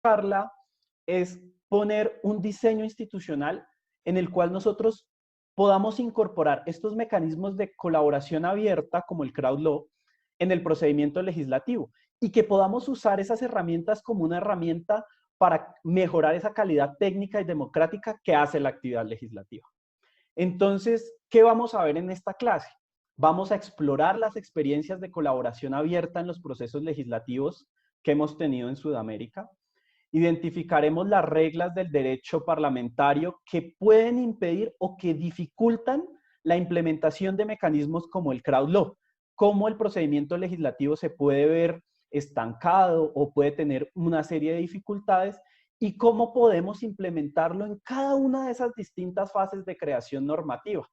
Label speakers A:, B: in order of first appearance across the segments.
A: charla es poner un diseño institucional en el cual nosotros podamos incorporar estos mecanismos de colaboración abierta, como el crowd law, en el procedimiento legislativo y que podamos usar esas herramientas como una herramienta para mejorar esa calidad técnica y democrática que hace la actividad legislativa. Entonces, ¿qué vamos a ver en esta clase? Vamos a explorar las experiencias de colaboración abierta en los procesos legislativos que hemos tenido en Sudamérica. Identificaremos las reglas del derecho parlamentario que pueden impedir o que dificultan la implementación de mecanismos como el crowd law, cómo el procedimiento legislativo se puede ver estancado o puede tener una serie de dificultades y cómo podemos implementarlo en cada una de esas distintas fases de creación normativa.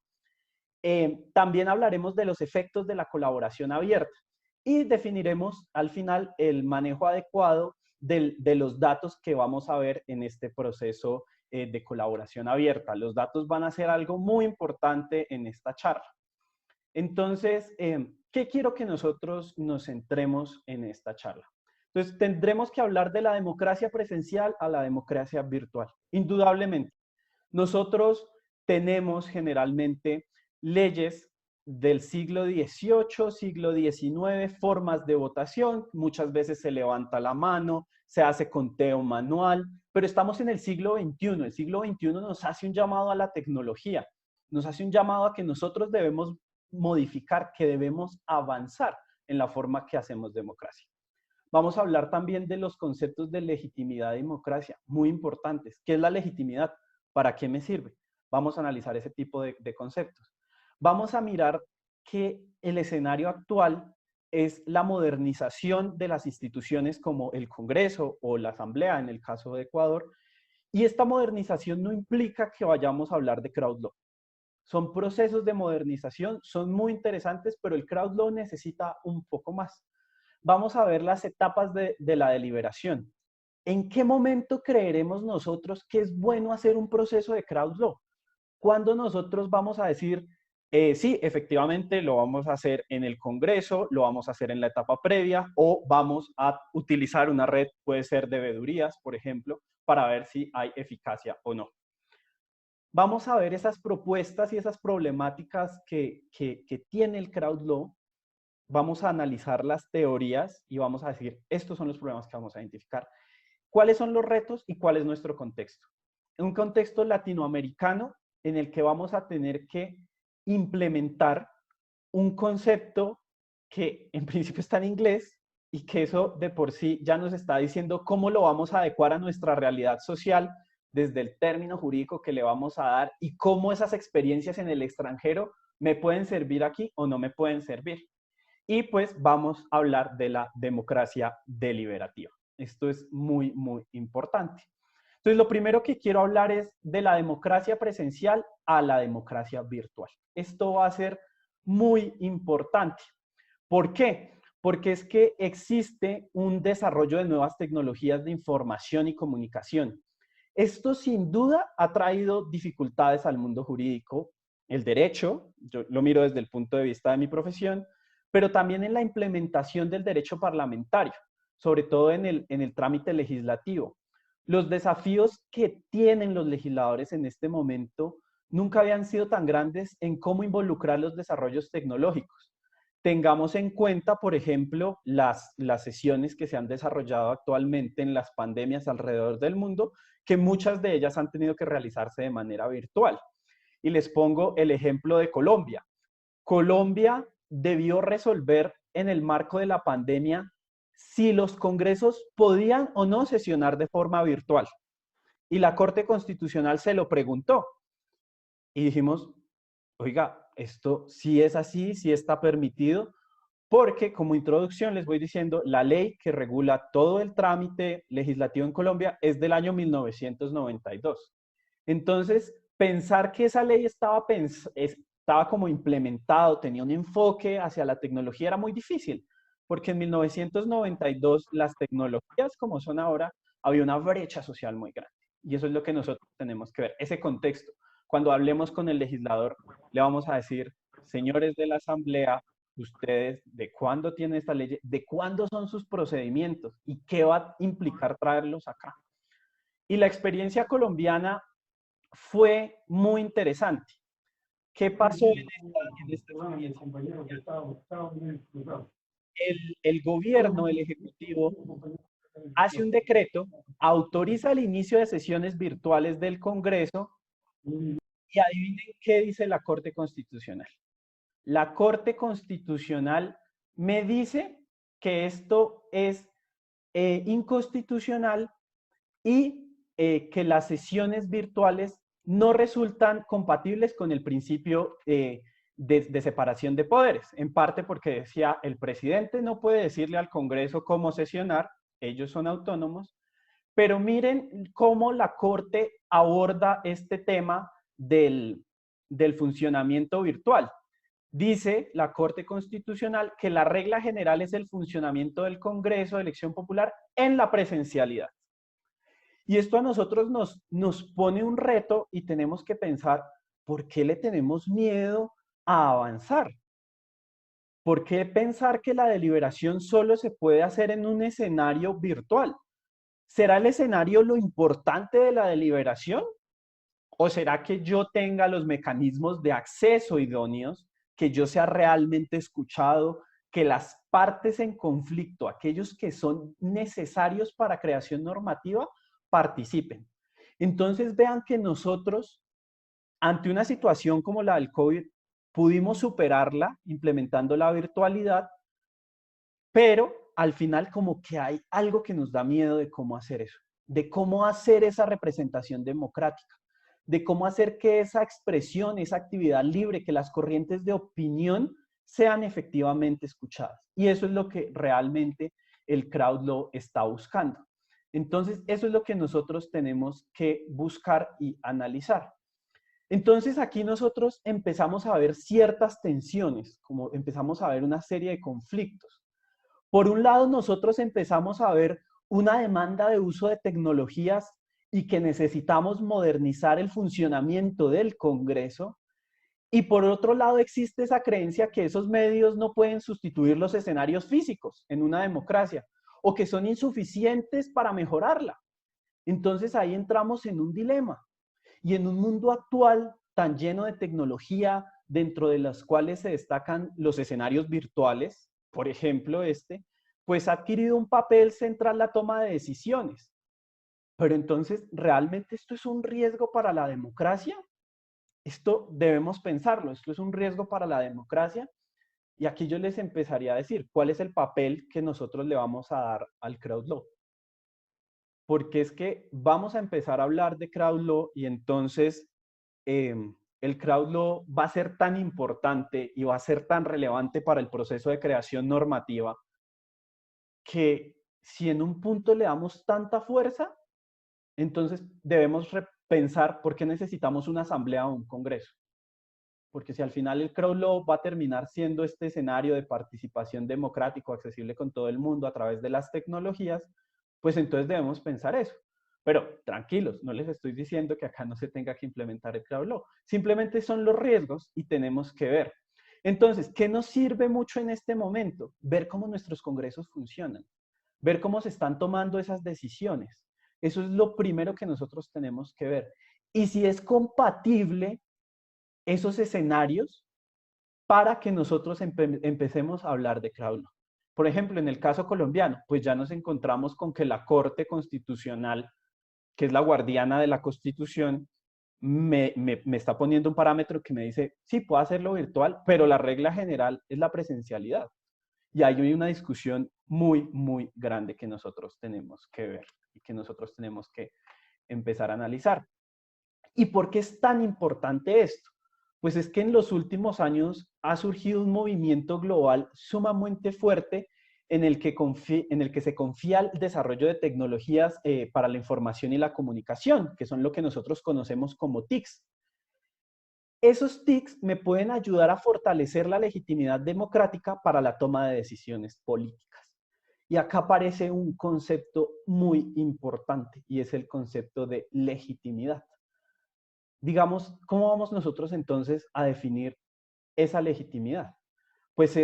A: También hablaremos de los efectos de la colaboración abierta y definiremos al final el manejo adecuado de los datos que vamos a ver en este proceso de colaboración abierta. Los datos van a ser algo muy importante en esta charla. Entonces, ¿qué quiero que nosotros nos centremos en esta charla? Entonces, tendremos que hablar de la democracia presencial a la democracia virtual. Indudablemente, nosotros tenemos generalmente leyes del siglo XVIII, siglo XIX, formas de votación, muchas veces se levanta la mano, se hace conteo manual, pero estamos en el siglo XXI. El siglo XXI nos hace un llamado a la tecnología, nos hace un llamado a que nosotros debemos modificar, que debemos avanzar en la forma que hacemos democracia. Vamos a hablar también de los conceptos de legitimidad y democracia, muy importantes. ¿Qué es la legitimidad? ¿Para qué me sirve? Vamos a analizar ese tipo de conceptos. Vamos a mirar que el escenario actual es la modernización de las instituciones como el Congreso o la Asamblea, en el caso de Ecuador, y esta modernización no implica que vayamos a hablar de crowd law. Son procesos de modernización, son muy interesantes, pero el crowd law necesita un poco más. Vamos a ver las etapas de la deliberación. ¿En qué momento creeremos nosotros que es bueno hacer un proceso de crowd law? ¿Cuándo nosotros vamos a decir, sí, efectivamente lo vamos a hacer en el Congreso, lo vamos a hacer en la etapa previa o vamos a utilizar una red, puede ser de veedurías, por ejemplo, para ver si hay eficacia o no? Vamos a ver esas propuestas y esas problemáticas que tiene el crowd law. Vamos a analizar las teorías y vamos a decir, estos son los problemas que vamos a identificar. ¿Cuáles son los retos y cuál es nuestro contexto? En un contexto latinoamericano en el que vamos a tener que implementar un concepto que en principio está en inglés y que eso de por sí ya nos está diciendo cómo lo vamos a adecuar a nuestra realidad social desde el término jurídico que le vamos a dar y cómo esas experiencias en el extranjero me pueden servir aquí o no me pueden servir. Y pues vamos a hablar de la democracia deliberativa. Esto es muy, muy importante. Entonces, lo primero que quiero hablar es de la democracia presencial a la democracia virtual. Esto va a ser muy importante. ¿Por qué? Porque es que existe un desarrollo de nuevas tecnologías de información y comunicación. Esto sin duda ha traído dificultades al mundo jurídico, el derecho, yo lo miro desde el punto de vista de mi profesión, pero también en la implementación del derecho parlamentario, sobre todo en el trámite legislativo. Los desafíos que tienen los legisladores en este momento nunca habían sido tan grandes en cómo involucrar los desarrollos tecnológicos. Tengamos en cuenta, por ejemplo, las sesiones que se han desarrollado actualmente en las pandemias alrededor del mundo, que muchas de ellas han tenido que realizarse de manera virtual. Y les pongo el ejemplo de Colombia. Colombia debió resolver en el marco de la pandemia si los congresos podían o no sesionar de forma virtual. Y la Corte Constitucional se lo preguntó. Y dijimos, oiga, esto sí es así, sí está permitido, porque como introducción les voy diciendo, la ley que regula todo el trámite legislativo en Colombia es del año 1992. Entonces, pensar que esa ley estaba como implementado, tenía un enfoque hacia la tecnología era muy difícil, porque en 1992 las tecnologías como son ahora, había una brecha social muy grande. Y eso es lo que nosotros tenemos que ver, ese contexto. Cuando hablemos con el legislador, le vamos a decir, señores de la Asamblea, ustedes, ¿de cuándo tiene esta ley? ¿De cuándo son sus procedimientos? ¿Y qué va a implicar traerlos acá? Y la experiencia colombiana fue muy interesante. ¿Qué pasó en esta experiencia colombiana? El gobierno, el ejecutivo, hace un decreto, autoriza el inicio de sesiones virtuales del Congreso y adivinen qué dice la Corte Constitucional. La Corte Constitucional me dice que esto es inconstitucional y que las sesiones virtuales no resultan compatibles con el principio de separación de poderes, en parte porque decía, el presidente no puede decirle al Congreso cómo sesionar, ellos son autónomos, pero miren cómo la Corte aborda este tema del funcionamiento virtual. Dice la Corte Constitucional que la regla general es el funcionamiento del Congreso de Elección Popular en la presencialidad. Y esto a nosotros nos pone un reto y tenemos que pensar, ¿por qué le tenemos miedo a avanzar? ¿Por qué pensar que la deliberación solo se puede hacer en un escenario virtual? ¿Será el escenario lo importante de la deliberación? ¿O será que yo tenga los mecanismos de acceso idóneos, que yo sea realmente escuchado, que las partes en conflicto, aquellos que son necesarios para creación normativa, participen? Entonces vean que nosotros, ante una situación como la del COVID, pudimos superarla implementando la virtualidad, pero al final como que hay algo que nos da miedo de cómo hacer eso, de cómo hacer esa representación democrática, de cómo hacer que esa expresión, esa actividad libre, que las corrientes de opinión sean efectivamente escuchadas. Y eso es lo que realmente el crowd law está buscando. Entonces, eso es lo que nosotros tenemos que buscar y analizar. Entonces, aquí nosotros empezamos a ver ciertas tensiones, como empezamos a ver una serie de conflictos. Por un lado, nosotros empezamos a ver una demanda de uso de tecnologías y que necesitamos modernizar el funcionamiento del Congreso. Y por otro lado, existe esa creencia que esos medios no pueden sustituir los escenarios físicos en una democracia o que son insuficientes para mejorarla. Entonces ahí entramos en un dilema. Y en un mundo actual tan lleno de tecnología, dentro de las cuales se destacan los escenarios virtuales, por ejemplo pues ha adquirido un papel central la toma de decisiones. Pero entonces, ¿realmente esto es un riesgo para la democracia? Esto debemos pensarlo, esto es un riesgo para la democracia. Y aquí yo les empezaría a decir, ¿cuál es el papel que nosotros le vamos a dar al crowd law? Porque es que vamos a empezar a hablar de crowd law y entonces el crowd law va a ser tan importante y va a ser tan relevante para el proceso de creación normativa que si en un punto le damos tanta fuerza, entonces debemos pensar por qué necesitamos una asamblea o un congreso. Porque si al final el crowd law va a terminar siendo este escenario de participación democrático accesible con todo el mundo a través de las tecnologías, pues entonces debemos pensar eso. Pero tranquilos, no les estoy diciendo que acá no se tenga que implementar el crowd law. Simplemente son los riesgos y tenemos que ver. Entonces, ¿qué nos sirve mucho en este momento? Ver cómo nuestros congresos funcionan, ver cómo se están tomando esas decisiones. Eso es lo primero que nosotros tenemos que ver. Y si es compatible esos escenarios para que nosotros empecemos a hablar de crowd law. Por ejemplo, en el caso colombiano, pues ya nos encontramos con que la Corte Constitucional, que es la guardiana de la Constitución, me está poniendo un parámetro que me dice, sí, puedo hacerlo virtual, pero la regla general es la presencialidad. Y ahí hay una discusión muy, muy grande que nosotros tenemos que ver y que nosotros tenemos que empezar a analizar. ¿Y por qué es tan importante esto? Pues es que en los últimos años ha surgido un movimiento global sumamente fuerte en el que se confía el desarrollo de tecnologías para la información y la comunicación, que son lo que nosotros conocemos como TICs. Esos TICs me pueden ayudar a fortalecer la legitimidad democrática para la toma de decisiones políticas. Y acá aparece un concepto muy importante y es el concepto de legitimidad. Digamos, ¿cómo vamos nosotros entonces a definir esa legitimidad? Pues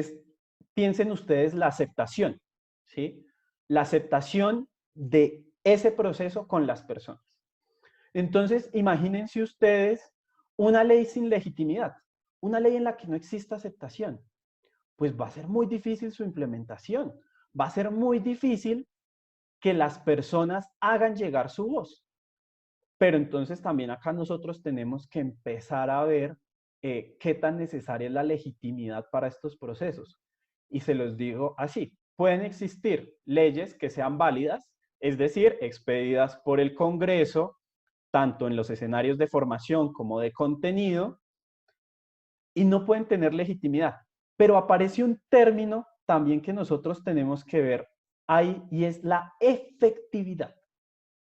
A: piensen ustedes la aceptación, ¿sí? La aceptación de ese proceso con las personas. Entonces, imagínense ustedes una ley sin legitimidad, una ley en la que no exista aceptación. Pues va a ser muy difícil su implementación. Va a ser muy difícil que las personas hagan llegar su voz. Pero entonces también acá nosotros tenemos que empezar a ver qué tan necesaria es la legitimidad para estos procesos. Y se los digo así, pueden existir leyes que sean válidas, es decir, expedidas por el Congreso, tanto en los escenarios de formación como de contenido, y no pueden tener legitimidad. Pero aparece un término también que nosotros tenemos que ver ahí y es la efectividad.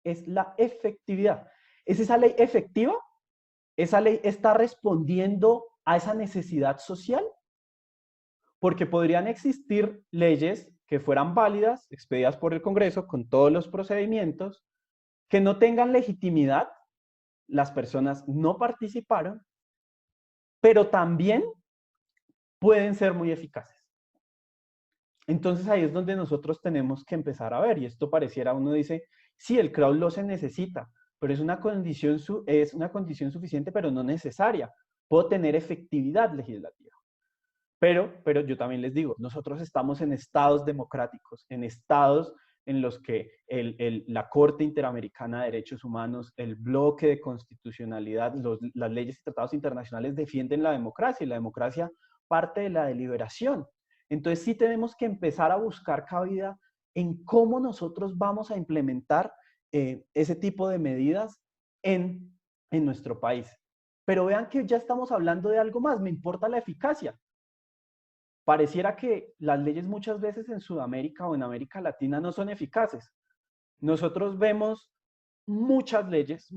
A: Es la efectividad. ¿Es esa ley efectiva? ¿Esa ley está respondiendo a esa necesidad social? Porque podrían existir leyes que fueran válidas, expedidas por el Congreso, con todos los procedimientos, que no tengan legitimidad, las personas no participaron, pero también pueden ser muy eficaces. Entonces ahí es donde nosotros tenemos que empezar a ver, y esto pareciera, uno dice, sí, el crowd law se necesita, pero es una condición suficiente, pero no necesaria. Puedo tener efectividad legislativa. Pero yo también les digo, nosotros estamos en estados democráticos, en estados en los que la Corte Interamericana de Derechos Humanos, el bloque de constitucionalidad, las leyes y tratados internacionales defienden la democracia, y la democracia parte de la deliberación. Entonces sí tenemos que empezar a buscar cabida en cómo nosotros vamos a implementar ese tipo de medidas en nuestro país. Pero vean que ya estamos hablando de algo más, me importa la eficacia. Pareciera que las leyes muchas veces en Sudamérica o en América Latina no son eficaces. Nosotros vemos muchas leyes,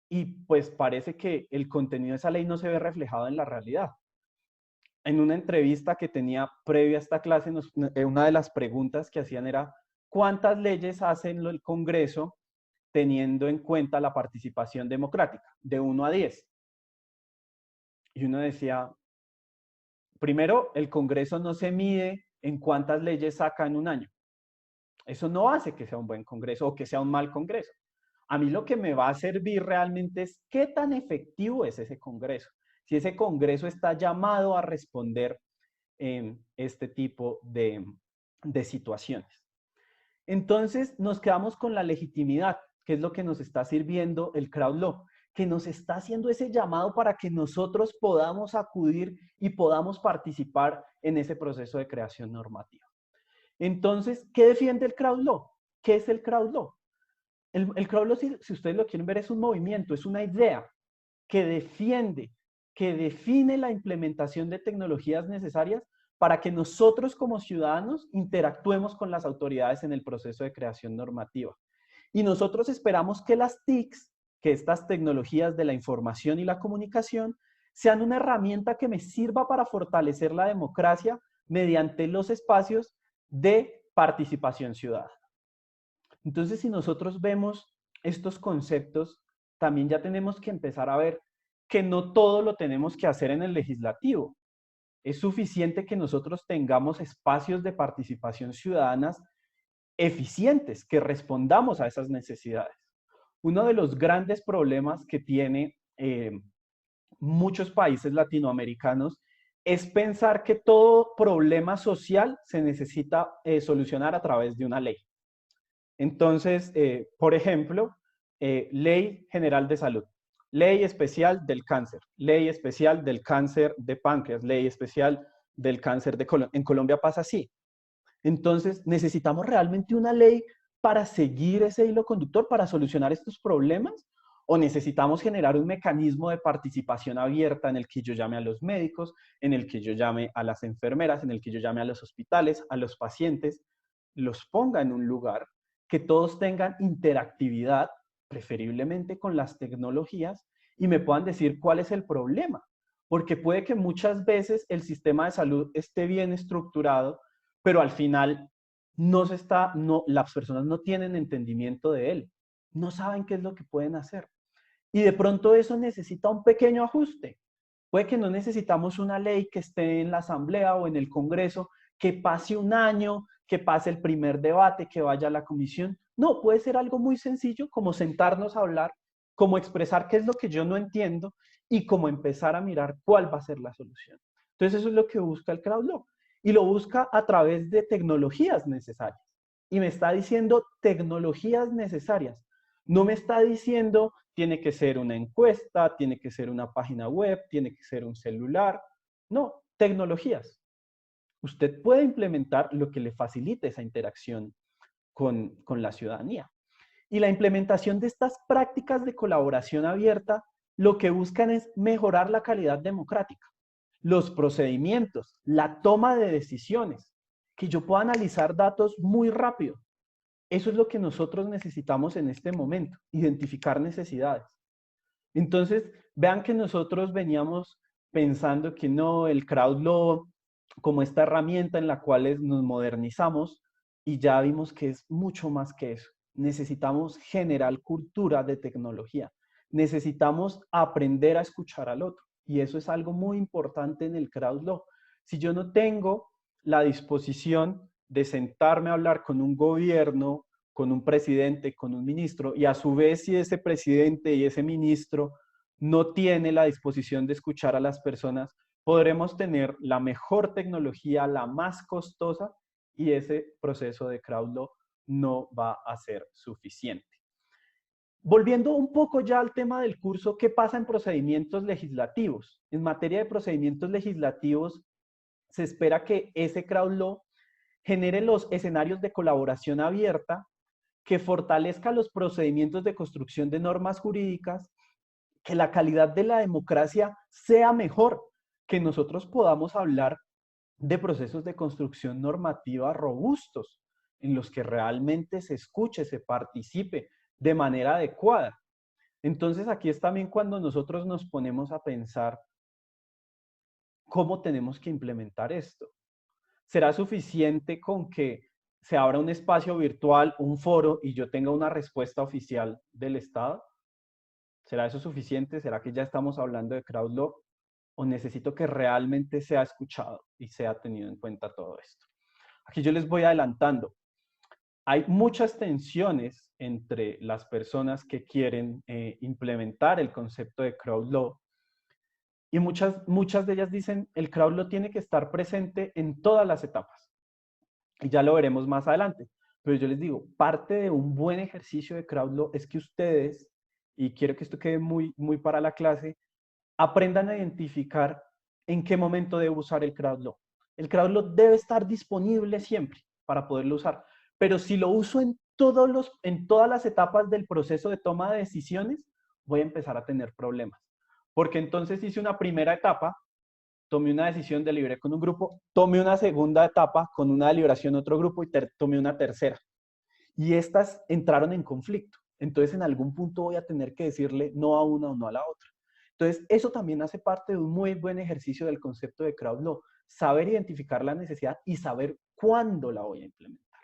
A: y pues parece que el contenido de esa ley no se ve reflejado en la realidad. En una entrevista que tenía previa a esta clase, una de las preguntas que hacían era, ¿cuántas leyes hace el Congreso teniendo en cuenta la participación democrática? De 1 a 10. Y uno decía, primero, el Congreso no se mide en cuántas leyes saca en un año. Eso no hace que sea un buen Congreso o que sea un mal Congreso. A mí lo que me va a servir realmente es qué tan efectivo es ese Congreso. Si ese Congreso está llamado a responder en este tipo de situaciones. Entonces nos quedamos con la legitimidad, que es lo que nos está sirviendo el crowd law, que nos está haciendo ese llamado para que nosotros podamos acudir y podamos participar en ese proceso de creación normativa. Entonces, ¿qué defiende el crowd law? ¿Qué es el crowd law? El crowd law, si ustedes lo quieren ver, es un movimiento, es una idea que defiende, que define la implementación de tecnologías necesarias para que nosotros como ciudadanos interactuemos con las autoridades en el proceso de creación normativa. Y nosotros esperamos que las TICs, que estas tecnologías de la información y la comunicación, sean una herramienta que me sirva para fortalecer la democracia mediante los espacios de participación ciudadana. Entonces, si nosotros vemos estos conceptos, también ya tenemos que empezar a ver que no todo lo tenemos que hacer en el legislativo. Es suficiente que nosotros tengamos espacios de participación ciudadanas eficientes, que respondamos a esas necesidades. Uno de los grandes problemas que tiene muchos países latinoamericanos es pensar que todo problema social se necesita solucionar a través de una ley. Entonces, por ejemplo, Ley General de Salud, Ley Especial del Cáncer, Ley Especial del Cáncer de Páncreas, Ley Especial del Cáncer de colon. En Colombia pasa así. Entonces, ¿necesitamos realmente una ley para seguir ese hilo conductor, para solucionar estos problemas? ¿O necesitamos generar un mecanismo de participación abierta en el que yo llame a los médicos, en el que yo llame a las enfermeras, en el que yo llame a los hospitales, a los pacientes, los ponga en un lugar, que todos tengan interactividad, preferiblemente con las tecnologías, y me puedan decir cuál es el problema? Porque puede que muchas veces el sistema de salud esté bien estructurado, pero al final las personas no tienen entendimiento de él, no saben qué es lo que pueden hacer. Y de pronto eso necesita un pequeño ajuste. Puede que no necesitamos una ley que esté en la asamblea o en el Congreso, que pase un año, que pase el primer debate, que vaya a la comisión. No, puede ser algo muy sencillo como sentarnos a hablar, como expresar qué es lo que yo no entiendo y como empezar a mirar cuál va a ser la solución. Entonces eso es lo que busca el crowd y lo busca a través de tecnologías necesarias. Y me está diciendo tecnologías necesarias. No me está diciendo tiene que ser una encuesta, tiene que ser una página web, tiene que ser un celular. No, tecnologías. Usted puede implementar lo que le facilite esa interacción con la ciudadanía. Y la implementación de estas prácticas de colaboración abierta lo que buscan es mejorar la calidad democrática, los procedimientos, la toma de decisiones, que yo pueda analizar datos muy rápido. Eso es lo que nosotros necesitamos en este momento, identificar necesidades. Entonces, vean que nosotros veníamos pensando que no, el crowd law como esta herramienta en la cual nos modernizamos y ya vimos que es mucho más que eso. Necesitamos generar cultura de tecnología. Necesitamos aprender a escuchar al otro. Y eso es algo muy importante en el crowd law. Si yo no tengo la disposición de sentarme a hablar con un gobierno, con un presidente, con un ministro, y a su vez si ese presidente y ese ministro no tiene la disposición de escuchar a las personas, podremos tener la mejor tecnología, la más costosa, y ese proceso de crowd law no va a ser suficiente. Volviendo un poco ya al tema del curso, ¿qué pasa en procedimientos legislativos? En materia de procedimientos legislativos, se espera que ese crowd law genere los escenarios de colaboración abierta que fortalezca los procedimientos de construcción de normas jurídicas, que la calidad de la democracia sea mejor, que nosotros podamos hablar de procesos de construcción normativa robustos, en los que realmente se escuche, se participe de manera adecuada. Entonces aquí es también cuando nosotros nos ponemos a pensar cómo tenemos que implementar esto. ¿Será suficiente con que se abra un espacio virtual, un foro, y yo tenga una respuesta oficial del Estado? ¿Será eso suficiente? ¿Será que ya estamos hablando de crowd law? ¿O necesito que realmente sea escuchado y sea tenido en cuenta todo esto? Aquí yo les voy adelantando. Hay muchas tensiones entre las personas que quieren implementar el concepto de crowd law y muchas de ellas dicen el crowd law tiene que estar presente en todas las etapas. Y ya lo veremos más adelante. Pero yo les digo, parte de un buen ejercicio de crowd law es que ustedes, y quiero que esto quede muy para la clase, aprendan a identificar en qué momento debo usar el crowd law. El crowd law debe estar disponible siempre para poderlo usar. Pero si lo uso en todas las etapas del proceso de toma de decisiones, voy a empezar a tener problemas. Porque entonces hice una primera etapa, tomé una decisión, deliberé con un grupo, tomé una segunda etapa con una deliberación en otro grupo y tomé una tercera. Y estas entraron en conflicto. Entonces, en algún punto voy a tener que decirle no a una o no a la otra. Entonces, eso también hace parte de un muy buen ejercicio del concepto de crowd law. Saber identificar la necesidad y saber cuándo la voy a implementar.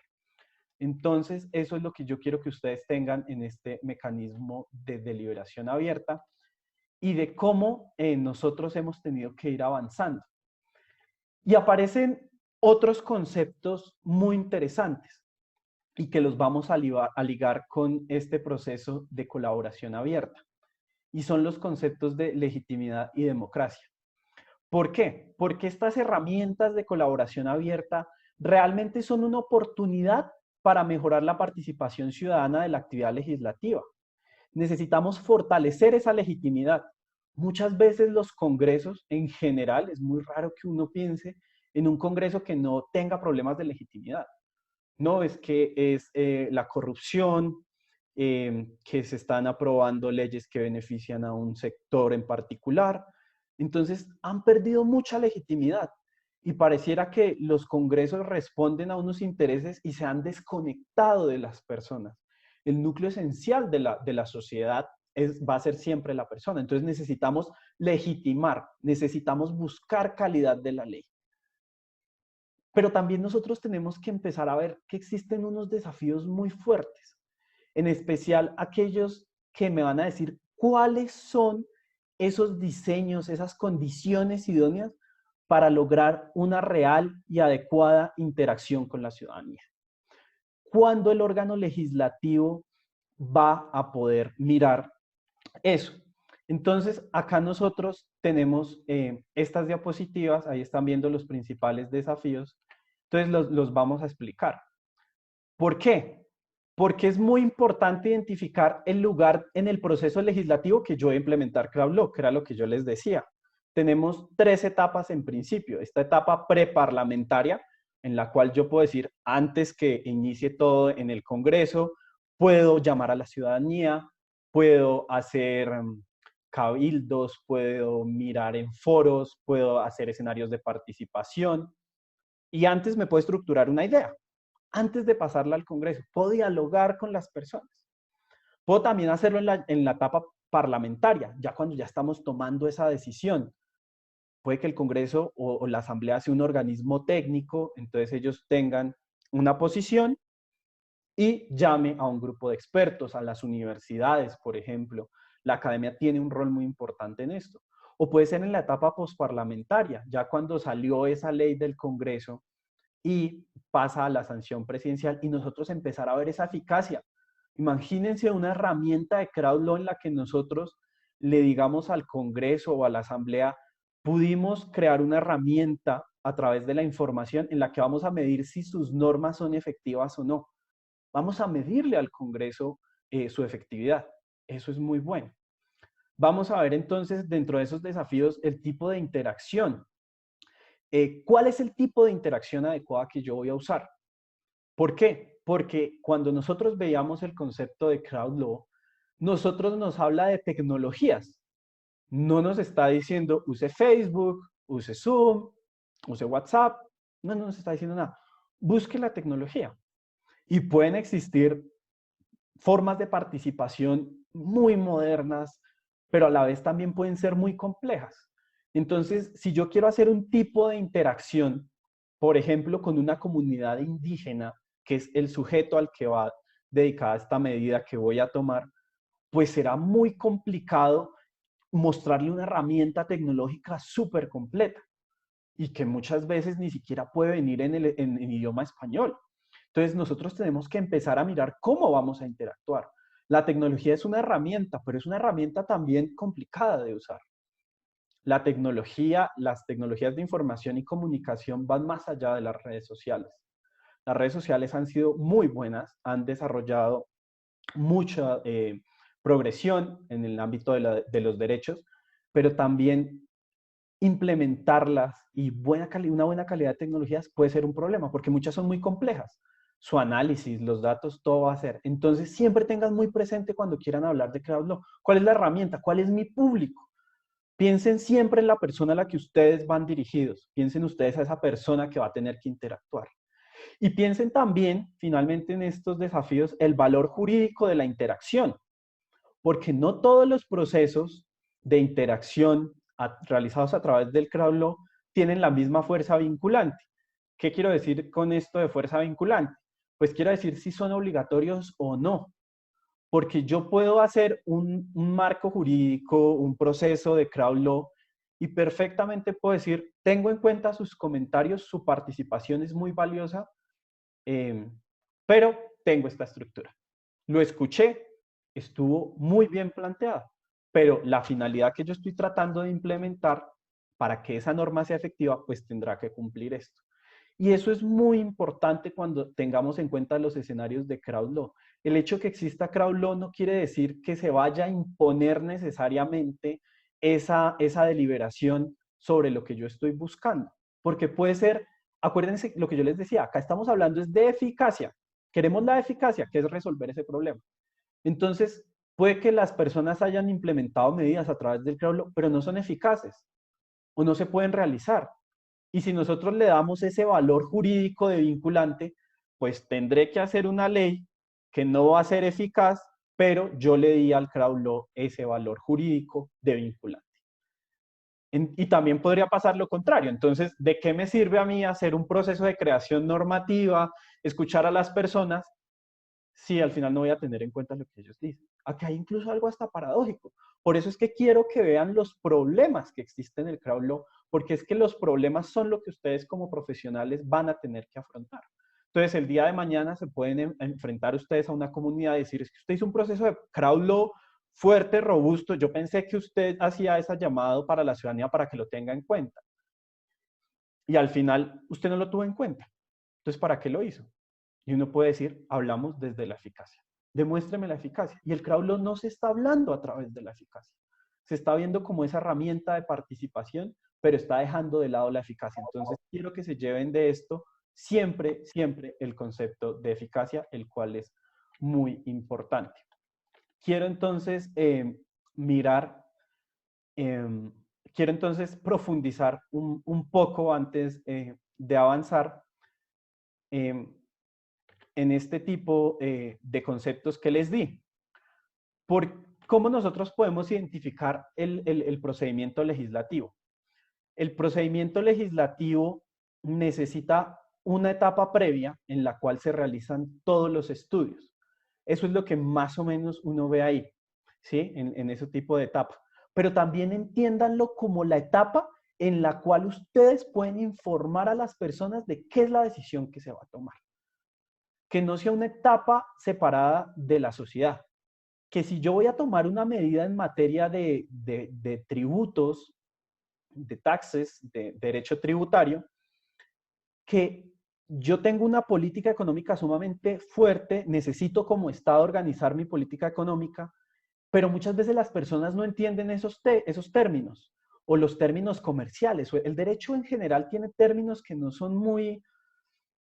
A: Entonces, eso es lo que yo quiero que ustedes tengan en este mecanismo de deliberación abierta y de cómo nosotros hemos tenido que ir avanzando. Y aparecen otros conceptos muy interesantes y que los vamos a ligar con este proceso de colaboración abierta. Y son los conceptos de legitimidad y democracia. ¿Por qué? Porque estas herramientas de colaboración abierta realmente son una oportunidad para mejorar la participación ciudadana de la actividad legislativa. Necesitamos fortalecer esa legitimidad. Muchas veces los congresos, en general, es muy raro que uno piense en un congreso que no tenga problemas de legitimidad. No, es que es la corrupción, que se están aprobando leyes que benefician a un sector en particular. Entonces, han perdido mucha legitimidad y pareciera que los congresos responden a unos intereses y se han desconectado de las personas. El núcleo esencial de la sociedad va a ser siempre la persona. Entonces, necesitamos legitimar, necesitamos buscar calidad de la ley. Pero también nosotros tenemos que empezar a ver que existen unos desafíos muy fuertes, en especial aquellos que me van a decir cuáles son esos diseños, esas condiciones idóneas para lograr una real y adecuada interacción con la ciudadanía. ¿cuándo el órgano legislativo va a poder mirar eso? Entonces, acá nosotros tenemos estas diapositivas, ahí están viendo los principales desafíos, entonces los vamos a explicar. ¿Por qué? Porque es muy importante identificar el lugar en el proceso legislativo que yo voy a implementar CrowdLaw, que era lo que yo les decía. Tenemos 3 etapas en principio. Esta etapa preparlamentaria, en la cual yo puedo decir, antes que inicie todo en el Congreso, puedo llamar a la ciudadanía, puedo hacer cabildos, puedo mirar en foros, puedo hacer escenarios de participación, y antes me puedo estructurar una idea. Antes de pasarla al Congreso, puedo dialogar con las personas. Puedo también hacerlo en la etapa parlamentaria, ya cuando ya estamos tomando esa decisión. Puede que el Congreso o la Asamblea sea un organismo técnico, entonces ellos tengan una posición y llame a un grupo de expertos, a las universidades, por ejemplo. La academia tiene un rol muy importante en esto. O puede ser en la etapa posparlamentaria, ya cuando salió esa ley del Congreso y pasa a la sanción presidencial y nosotros empezar a ver esa eficacia. Imagínense una herramienta de CrowdLaw en la que nosotros le digamos al Congreso o a la Asamblea, pudimos crear una herramienta a través de la información en la que vamos a medir si sus normas son efectivas o no. Vamos a medirle al Congreso su efectividad. Eso es muy bueno. Vamos a ver entonces dentro de esos desafíos el tipo de interacción. ¿Cuál es el tipo de interacción adecuada que yo voy a usar? ¿Por qué? Porque cuando nosotros veíamos el concepto de CrowdLaw, nosotros nos habla de tecnologías. No nos está diciendo use Facebook, use Zoom, use WhatsApp. No nos está diciendo nada. Busque la tecnología. Y pueden existir formas de participación muy modernas, pero a la vez también pueden ser muy complejas. Entonces, si yo quiero hacer un tipo de interacción, por ejemplo, con una comunidad indígena, que es el sujeto al que va dedicada esta medida que voy a tomar, pues será muy complicado mostrarle una herramienta tecnológica súper completa y que muchas veces ni siquiera puede venir en idioma español. Entonces nosotros tenemos que empezar a mirar cómo vamos a interactuar. La tecnología es una herramienta, pero es una herramienta también complicada de usar. La tecnología, las tecnologías de información y comunicación van más allá de las redes sociales. Las redes sociales han sido muy buenas, han desarrollado mucha progresión en el ámbito de los derechos, pero también implementarlas y una buena calidad de tecnologías puede ser un problema, porque muchas son muy complejas. Su análisis, los datos, todo va a ser. Entonces, siempre tengan muy presente cuando quieran hablar de CrowdLaw. ¿Cuál es la herramienta? ¿Cuál es mi público? Piensen siempre en la persona a la que ustedes van dirigidos. Piensen ustedes a esa persona que va a tener que interactuar. Y piensen también, finalmente, en estos desafíos, el valor jurídico de la interacción, porque no todos los procesos de interacción realizados a través del CrowdLaw tienen la misma fuerza vinculante. ¿Qué quiero decir con esto de fuerza vinculante? Pues quiero decir si son obligatorios o no, porque yo puedo hacer un marco jurídico, un proceso de CrowdLaw y perfectamente puedo decir, tengo en cuenta sus comentarios, su participación es muy valiosa, pero tengo esta estructura. Lo escuché, estuvo muy bien planteado, pero la finalidad que yo estoy tratando de implementar para que esa norma sea efectiva, pues tendrá que cumplir esto. Y eso es muy importante cuando tengamos en cuenta los escenarios de CrowdLaw. El hecho que exista CrowdLaw no quiere decir que se vaya a imponer necesariamente esa deliberación sobre lo que yo estoy buscando, porque puede ser, acuérdense lo que yo les decía, acá estamos hablando es de eficacia. Queremos la eficacia, que es resolver ese problema. Entonces, puede que las personas hayan implementado medidas a través del CrowdLaw, pero no son eficaces o no se pueden realizar. Y si nosotros le damos ese valor jurídico de vinculante, pues tendré que hacer una ley que no va a ser eficaz, pero yo le di al CrowdLaw ese valor jurídico de vinculante. Y también podría pasar lo contrario. Entonces, ¿de qué me sirve a mí hacer un proceso de creación normativa, escuchar a las personas, si al final no voy a tener en cuenta lo que ellos dicen? Aquí hay incluso algo hasta paradójico. Por eso es que quiero que vean los problemas que existen en el CrowdLaw, porque es que los problemas son lo que ustedes como profesionales van a tener que afrontar. Entonces, el día de mañana se pueden enfrentar ustedes a una comunidad y decir, es que usted hizo un proceso de crowd law fuerte, robusto. Yo pensé que usted hacía ese llamado para la ciudadanía para que lo tenga en cuenta. Y al final, usted no lo tuvo en cuenta. Entonces, ¿para qué lo hizo? Y uno puede decir, hablamos desde la eficacia. Demuéstreme la eficacia. Y el crowd law no se está hablando a través de la eficacia. Se está viendo como esa herramienta de participación, pero está dejando de lado la eficacia. Entonces, quiero que se lleven de esto siempre, siempre el concepto de eficacia, el cual es muy importante. Quiero entonces mirar, quiero entonces profundizar un poco antes de avanzar en este tipo de conceptos que les di. Por cómo nosotros podemos identificar el procedimiento legislativo. El procedimiento legislativo necesita una etapa previa en la cual se realizan todos los estudios. Eso es lo que más o menos uno ve ahí, ¿sí? En ese tipo de etapa. Pero también entiéndanlo como la etapa en la cual ustedes pueden informar a las personas de qué es la decisión que se va a tomar. Que no sea una etapa separada de la sociedad. Que si yo voy a tomar una medida en materia de tributos, de taxes, de derecho tributario, que yo tengo una política económica sumamente fuerte, necesito como Estado organizar mi política económica, pero muchas veces las personas no entienden esos términos o los términos comerciales. El derecho en general tiene términos que no son muy,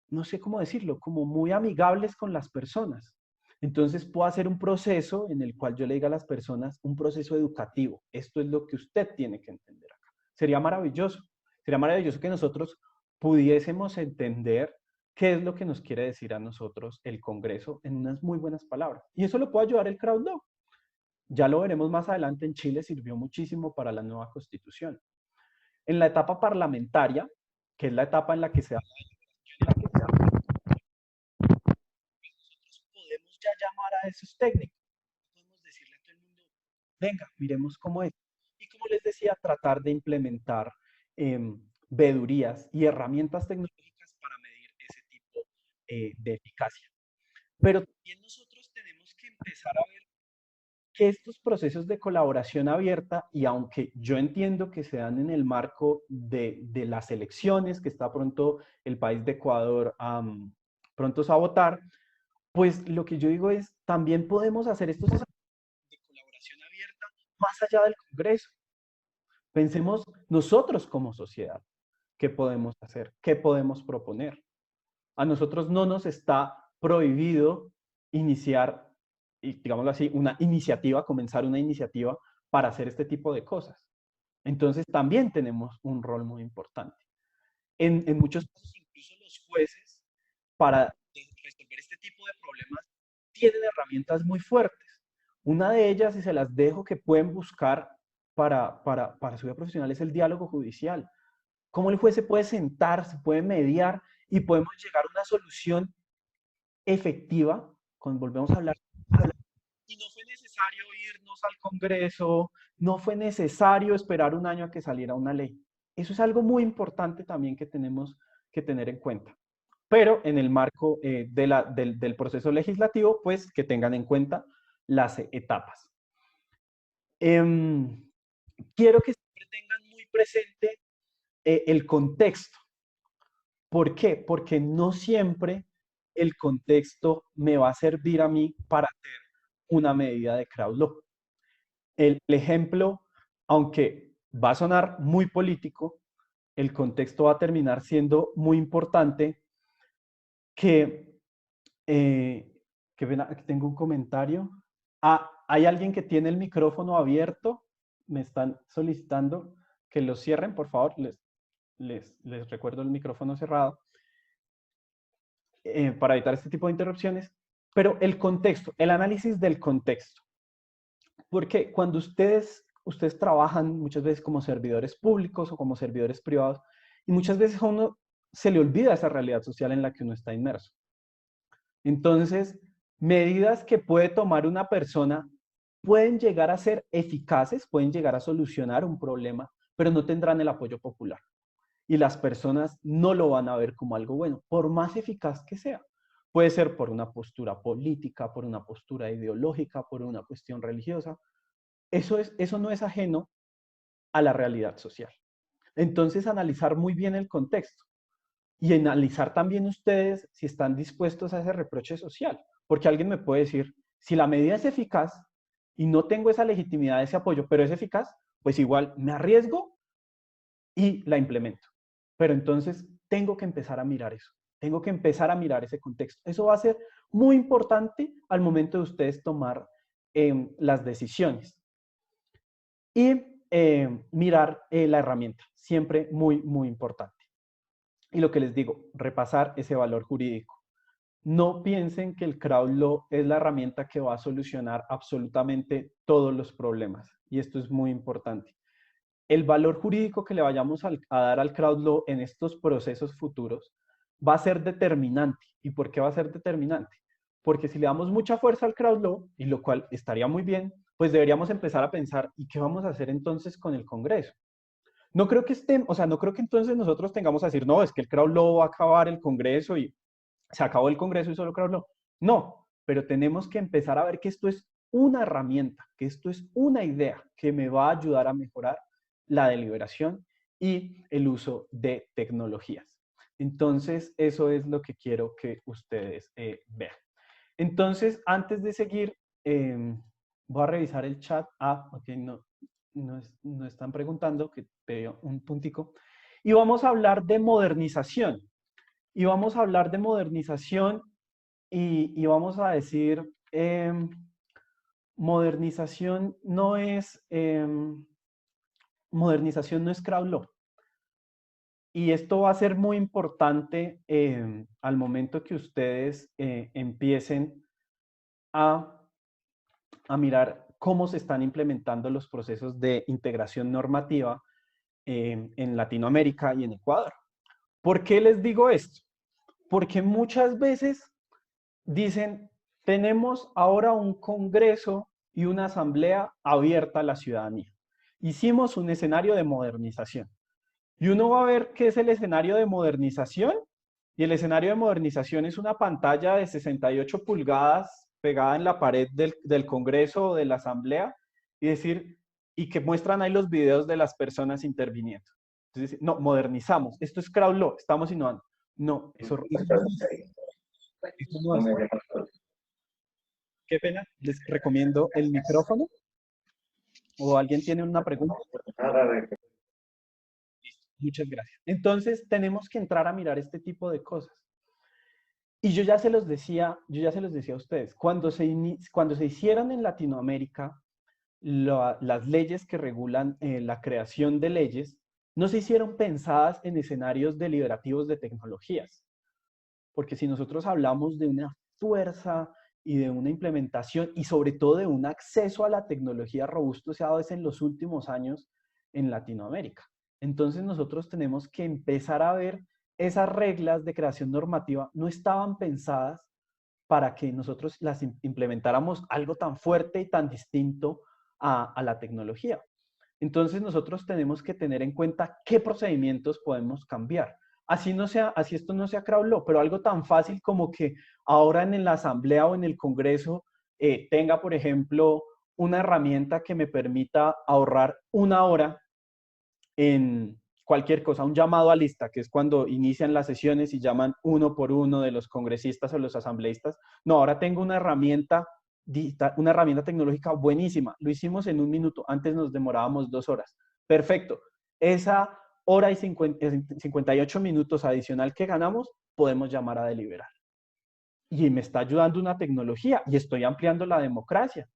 A: no sé cómo decirlo, como muy amigables con las personas. Entonces puedo hacer un proceso en el cual yo le diga a las personas, un proceso educativo. Esto es lo que usted tiene que entender acá. Sería maravilloso que nosotros pudiésemos entender qué es lo que nos quiere decir a nosotros el Congreso en unas muy buenas palabras. Y eso lo puede ayudar el crowd law. Ya lo veremos más adelante, en Chile sirvió muchísimo para la nueva Constitución. En la etapa parlamentaria, que es la etapa en la que se podemos ya llamar a esos técnicos. Podemos decirle a todo el mundo, venga, miremos cómo es. Y como les decía, tratar de implementar vedurías y herramientas tecnológicas para medir ese tipo de eficacia. Pero también nosotros tenemos que empezar a ver que estos procesos de colaboración abierta, y aunque yo entiendo que se dan en el marco de las elecciones, que está pronto el país de Ecuador prontos a votar, pues lo que yo digo es, también podemos hacer estos de colaboración abierta más allá del Congreso. Pensemos nosotros como sociedad, ¿qué podemos hacer? ¿Qué podemos proponer? A nosotros no nos está prohibido iniciar, digámoslo así, una iniciativa, comenzar una iniciativa para hacer este tipo de cosas. Entonces también tenemos un rol muy importante. En muchos casos, incluso los jueces, para resolver este tipo de problemas, tienen herramientas muy fuertes. Una de ellas, y se las dejo que pueden buscar para su vida profesional, es el diálogo judicial. Cómo el juez se puede sentar, se puede mediar y podemos llegar a una solución efectiva, cuando volvemos a hablar. Y no fue necesario irnos al Congreso, no fue necesario esperar un año a que saliera una ley. Eso es algo muy importante también que tenemos que tener en cuenta. Pero en el marco del proceso legislativo, pues que tengan en cuenta las etapas. Quiero que siempre tengan muy presente el contexto. ¿Por qué? Porque no siempre el contexto me va a servir a mí para hacer una medida de crowd law. El ejemplo, aunque va a sonar muy político, el contexto va a terminar siendo muy importante. Que pena, aquí tengo un comentario. Hay alguien que tiene el micrófono abierto. Me están solicitando que lo cierren, por favor. Les recuerdo el micrófono cerrado para evitar este tipo de interrupciones. Pero el contexto, el análisis del contexto. Porque cuando ustedes trabajan muchas veces como servidores públicos o como servidores privados, y muchas veces a uno se le olvida esa realidad social en la que uno está inmerso. Entonces, medidas que puede tomar una persona pueden llegar a ser eficaces, pueden llegar a solucionar un problema, pero no tendrán el apoyo popular. y las personas no lo van a ver como algo bueno, por más eficaz que sea. Puede ser por una postura política, por una postura ideológica, por una cuestión religiosa. Eso no es ajeno a la realidad social. Entonces, analizar muy bien el contexto y analizar también ustedes si están dispuestos a ese reproche social. Porque alguien me puede decir, si la medida es eficaz y no tengo esa legitimidad, ese apoyo, pero es eficaz, pues igual me arriesgo y la implemento. Pero entonces tengo que empezar a mirar eso. Tengo que empezar a mirar ese contexto. Eso va a ser muy importante al momento de ustedes tomar las decisiones. Y mirar la herramienta. Siempre muy, muy importante. Y lo que les digo, repasar ese valor jurídico. No piensen que el crowd law es la herramienta que va a solucionar absolutamente todos los problemas. Y esto es muy importante. El valor jurídico que le vayamos a dar al crowd law en estos procesos futuros va a ser determinante. ¿Y por qué va a ser determinante? Porque si le damos mucha fuerza al crowd law, y lo cual estaría muy bien, pues deberíamos empezar a pensar, ¿y qué vamos a hacer entonces con el Congreso? No creo que no creo que entonces nosotros tengamos a decir, no, es que el crowd law va a acabar el Congreso y se acabó el Congreso y solo crowd law. No, pero tenemos que empezar a ver que esto es una herramienta, que esto es una idea que me va a ayudar a mejorar la deliberación y el uso de tecnologías. Entonces, eso es lo que quiero que ustedes vean. Entonces, antes de seguir, voy a revisar el chat. Ok, no están preguntando, que veo un puntico. Y vamos a hablar de modernización. Y vamos a hablar de modernización y vamos a decir, modernización no es crowd law. Y esto va a ser muy importante al momento que ustedes empiecen a mirar cómo se están implementando los procesos de integración normativa en Latinoamérica y en Ecuador. ¿Por qué les digo esto? Porque muchas veces dicen, tenemos ahora un congreso y una asamblea abierta a la ciudadanía. Hicimos un escenario de modernización. Y uno va a ver qué es el escenario de modernización. Y el escenario de modernización es una pantalla de 68 pulgadas pegada en la pared del Congreso o de la Asamblea y decir, y que muestran ahí los videos de las personas interviniendo. Entonces, no, modernizamos. Esto es crowd law, estamos innovando. No, eso no es. Qué pena, les recomiendo el micrófono. ¿O alguien tiene una pregunta? Muchas gracias. Entonces, tenemos que entrar a mirar este tipo de cosas. Y yo ya se los decía a ustedes, cuando se hicieron en Latinoamérica las leyes que regulan la creación de leyes, no se hicieron pensadas en escenarios deliberativos de tecnologías. Porque si nosotros hablamos de una fuerza y de una implementación y sobre todo de un acceso a la tecnología robusto, se ha dado en los últimos años en Latinoamérica. Entonces nosotros tenemos que empezar a ver esas reglas de creación normativa no estaban pensadas para que nosotros las implementáramos algo tan fuerte y tan distinto a la tecnología. Entonces nosotros tenemos que tener en cuenta qué procedimientos podemos cambiar. Así esto no sea crowd law, pero algo tan fácil como que ahora en la asamblea o en el congreso tenga, por ejemplo, una herramienta que me permita ahorrar una hora en cualquier cosa, un llamado a lista, que es cuando inician las sesiones y llaman uno por uno de los congresistas o los asambleístas. No, ahora tengo una herramienta tecnológica buenísima. Lo hicimos en 1 minuto. Antes nos demorábamos 2 horas. Perfecto. Esa hora y 58 minutos adicional que ganamos, podemos llamar a deliberar. Y me está ayudando una tecnología y estoy ampliando la democracia.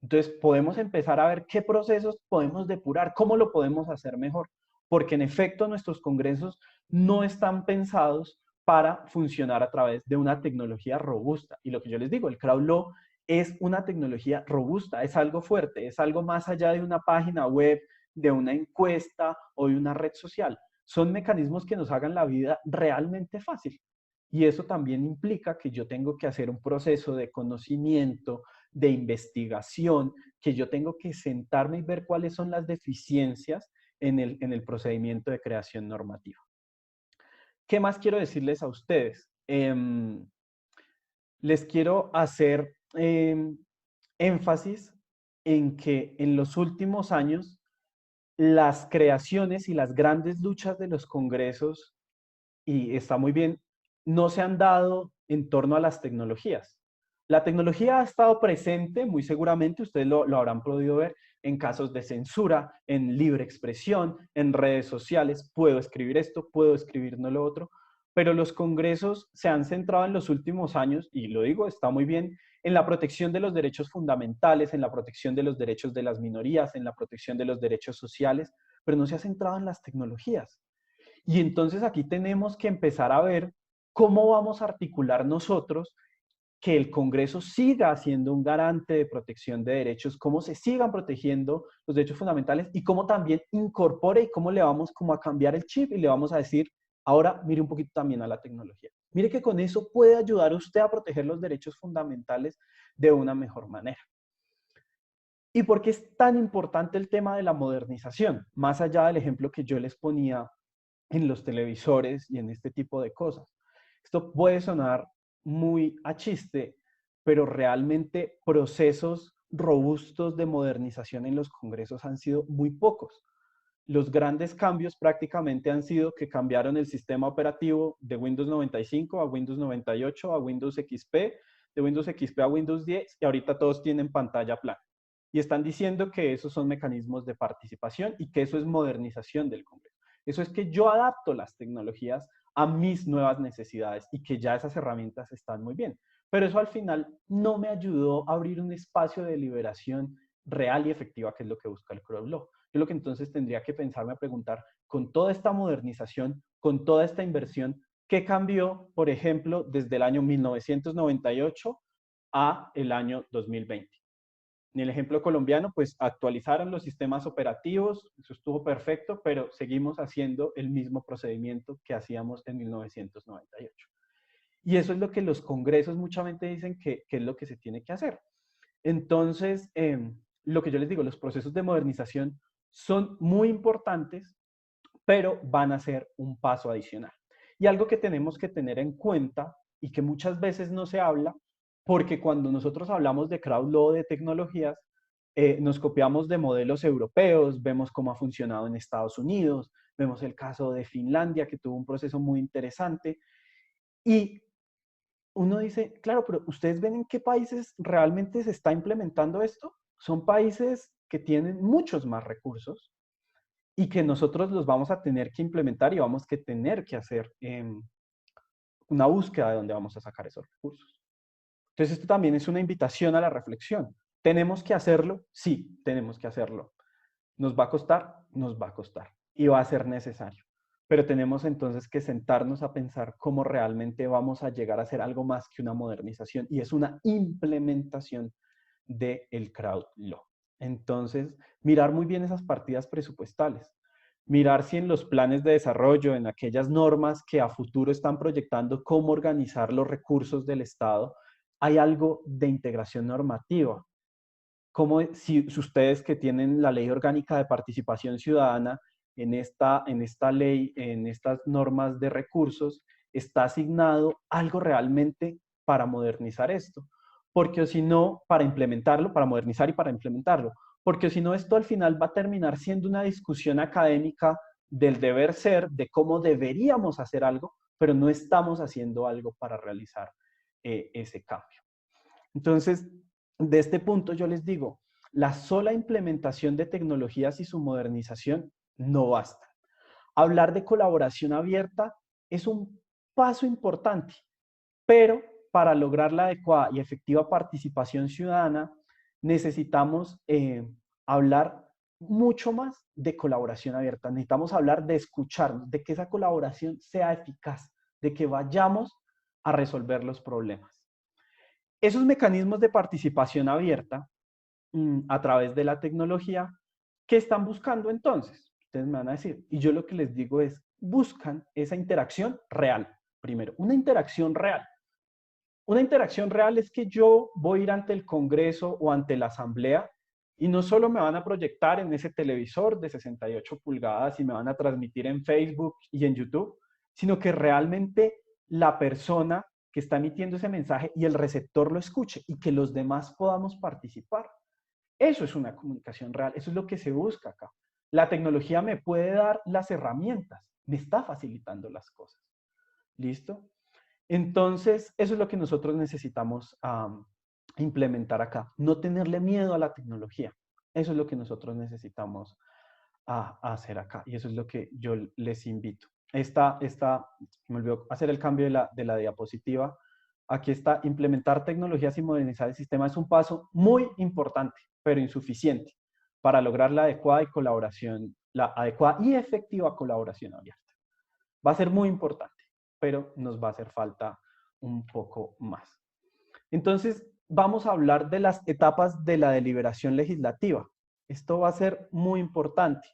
A: Entonces, podemos empezar a ver qué procesos podemos depurar, cómo lo podemos hacer mejor, porque en efecto nuestros congresos no están pensados para funcionar a través de una tecnología robusta. Y lo que yo les digo, el crowd law es una tecnología robusta, es algo fuerte, es algo más allá de una página web, de una encuesta o de una red social. Son mecanismos que nos hagan la vida realmente fácil. Y eso también implica que yo tengo que hacer un proceso de conocimiento, de investigación, que yo tengo que sentarme y ver cuáles son las deficiencias en el procedimiento de creación normativa. ¿Qué más quiero decirles a ustedes? Les quiero hacer énfasis en que en los últimos años las creaciones y las grandes luchas de los congresos, y está muy bien, no se han dado en torno a las tecnologías. La tecnología ha estado presente, muy seguramente, ustedes lo habrán podido ver en casos de censura, en libre expresión, en redes sociales. Puedo escribir esto, puedo escribir no lo otro, pero los congresos se han centrado en los últimos años, y lo digo, está muy bien, en la protección de los derechos fundamentales, en la protección de los derechos de las minorías, en la protección de los derechos sociales, pero no se ha centrado en las tecnologías. Y entonces aquí tenemos que empezar a ver cómo vamos a articular nosotros que el Congreso siga siendo un garante de protección de derechos, cómo se sigan protegiendo los derechos fundamentales y cómo también incorpore y cómo le vamos como a cambiar el chip y le vamos a decir, ahora mire un poquito también a la tecnología. Mire que con eso puede ayudar a usted a proteger los derechos fundamentales de una mejor manera. ¿Y por qué es tan importante el tema de la modernización? Más allá del ejemplo que yo les ponía en los televisores y en este tipo de cosas. Esto puede sonar muy a chiste, pero realmente procesos robustos de modernización en los congresos han sido muy pocos. Los grandes cambios prácticamente han sido que cambiaron el sistema operativo de Windows 95 a Windows 98 a Windows XP, de Windows XP a Windows 10 y ahorita todos tienen pantalla plana. Y están diciendo que esos son mecanismos de participación y que eso es modernización del Congreso. Eso es que yo adapto las tecnologías a mis nuevas necesidades y que ya esas herramientas están muy bien. Pero eso al final no me ayudó a abrir un espacio de liberación real y efectiva, que es lo que busca el Crowd Law. Yo lo que entonces tendría que pensarme a preguntar, con toda esta modernización, con toda esta inversión, ¿qué cambió, por ejemplo, desde el año 1998 a el año 2020? En el ejemplo colombiano, pues actualizaron los sistemas operativos, eso estuvo perfecto, pero seguimos haciendo el mismo procedimiento que hacíamos en 1998. Y eso es lo que los congresos muchamente dicen que es lo que se tiene que hacer. Entonces, lo que yo les digo, los procesos de modernización son muy importantes, pero van a ser un paso adicional. Y algo que tenemos que tener en cuenta y que muchas veces no se habla, porque cuando nosotros hablamos de crowd law, de tecnologías, nos copiamos de modelos europeos, vemos cómo ha funcionado en Estados Unidos, vemos el caso de Finlandia, que tuvo un proceso muy interesante, y uno dice, claro, pero ¿ustedes ven en qué países realmente se está implementando esto? Son países que tienen muchos más recursos y que nosotros los vamos a tener que implementar y vamos a tener que hacer una búsqueda de dónde vamos a sacar esos recursos. Entonces, esto también es una invitación a la reflexión. ¿Tenemos que hacerlo? Sí, tenemos que hacerlo. ¿Nos va a costar? Nos va a costar. Y va a ser necesario. Pero tenemos entonces que sentarnos a pensar cómo realmente vamos a llegar a hacer algo más que una modernización. Y es una implementación del crowd law. Entonces, mirar muy bien esas partidas presupuestales. Mirar si en los planes de desarrollo, en aquellas normas que a futuro están proyectando cómo organizar los recursos del Estado, hay algo de integración normativa. Como si ustedes que tienen la ley orgánica de participación ciudadana, en esta ley, en estas normas de recursos, está asignado algo realmente para modernizar esto. Porque si no, para implementarlo, para modernizar y para implementarlo. Porque si no, esto al final va a terminar siendo una discusión académica del deber ser, de cómo deberíamos hacer algo, pero no estamos haciendo algo para realizar ese cambio. Entonces, de este punto yo les digo, la sola implementación de tecnologías y su modernización no basta. Hablar de colaboración abierta es un paso importante, pero para lograr la adecuada y efectiva participación ciudadana necesitamos hablar mucho más de colaboración abierta. Necesitamos hablar de escucharnos, de que esa colaboración sea eficaz, de que vayamos a resolver los problemas. Esos mecanismos de participación abierta a través de la tecnología, ¿qué están buscando entonces? Ustedes me van a decir, y yo lo que les digo es, buscan esa interacción real, primero, una interacción real. Una interacción real es que yo voy a ir ante el Congreso o ante la Asamblea Y no solo me van a proyectar en ese televisor de 68 pulgadas y me van a transmitir en Facebook y en YouTube, sino que realmente la persona que está emitiendo ese mensaje y el receptor lo escuche y que los demás podamos participar. Eso es una comunicación real, eso es lo que se busca acá. La tecnología me puede dar las herramientas, me está facilitando las cosas. ¿Listo? Entonces, eso es lo que nosotros necesitamos implementar acá. No tenerle miedo a la tecnología. Eso es lo que nosotros necesitamos a hacer acá. Y eso es lo que yo les invito. Me olvidó hacer el cambio de la diapositiva. Aquí está, implementar tecnologías y modernizar el sistema es un paso muy importante, pero insuficiente para lograr la adecuada y efectiva colaboración abierta. Va a ser muy importante, pero nos va a hacer falta un poco más. Entonces, vamos a hablar de las etapas de la deliberación legislativa. Esto va a ser muy importante.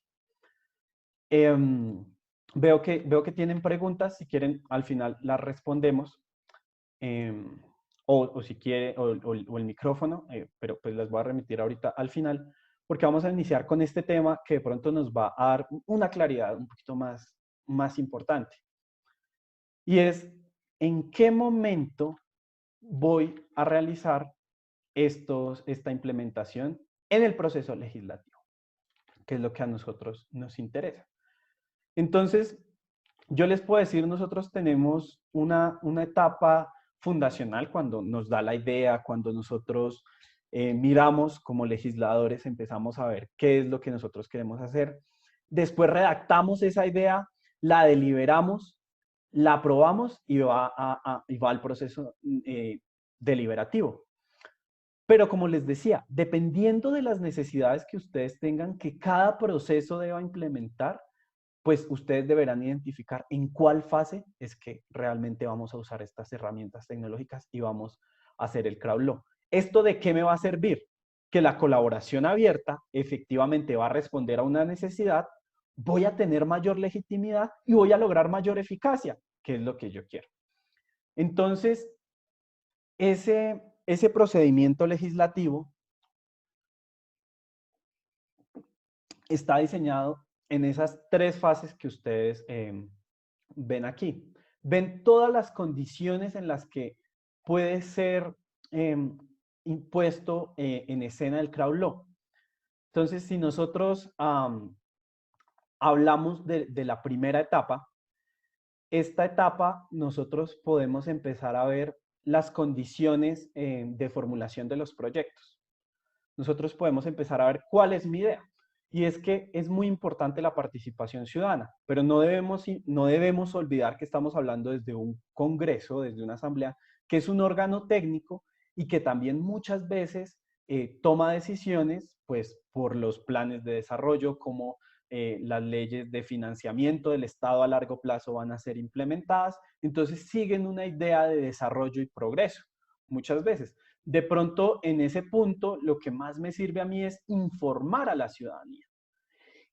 A: Veo que tienen preguntas, si quieren al final las respondemos. O si quiere, o el micrófono, pero pues las voy a remitir ahorita al final, porque vamos a iniciar con este tema que de pronto nos va a dar una claridad un poquito más importante. Y es, ¿en qué momento voy a realizar esta implementación en el proceso legislativo? Que es lo que a nosotros nos interesa. Entonces, yo les puedo decir, nosotros tenemos una etapa fundacional cuando nos da la idea, cuando nosotros miramos como legisladores, empezamos a ver qué es lo que nosotros queremos hacer. Después redactamos esa idea, la deliberamos, la aprobamos y va al proceso deliberativo. Pero como les decía, dependiendo de las necesidades que ustedes tengan, que cada proceso deba implementar, pues ustedes deberán identificar en cuál fase es que realmente vamos a usar estas herramientas tecnológicas y vamos a hacer el crowd law. ¿Esto de qué me va a servir? Que la colaboración abierta efectivamente va a responder a una necesidad, voy a tener mayor legitimidad y voy a lograr mayor eficacia, que es lo que yo quiero. Entonces, ese procedimiento legislativo está diseñado en esas tres fases que ustedes ven aquí. Ven todas las condiciones en las que puede ser impuesto en escena el crowd law. Entonces, si nosotros hablamos de la primera etapa, esta etapa nosotros podemos empezar a ver las condiciones de formulación de los proyectos. Nosotros podemos empezar a ver cuál es mi idea. Y es que es muy importante la participación ciudadana, pero no debemos olvidar que estamos hablando desde un congreso, desde una asamblea, que es un órgano técnico y que también muchas veces toma decisiones pues, por los planes de desarrollo, como las leyes de financiamiento del Estado a largo plazo van a ser implementadas. Entonces siguen una idea de desarrollo y progreso muchas veces. De pronto, en ese punto, lo que más me sirve a mí es informar a la ciudadanía.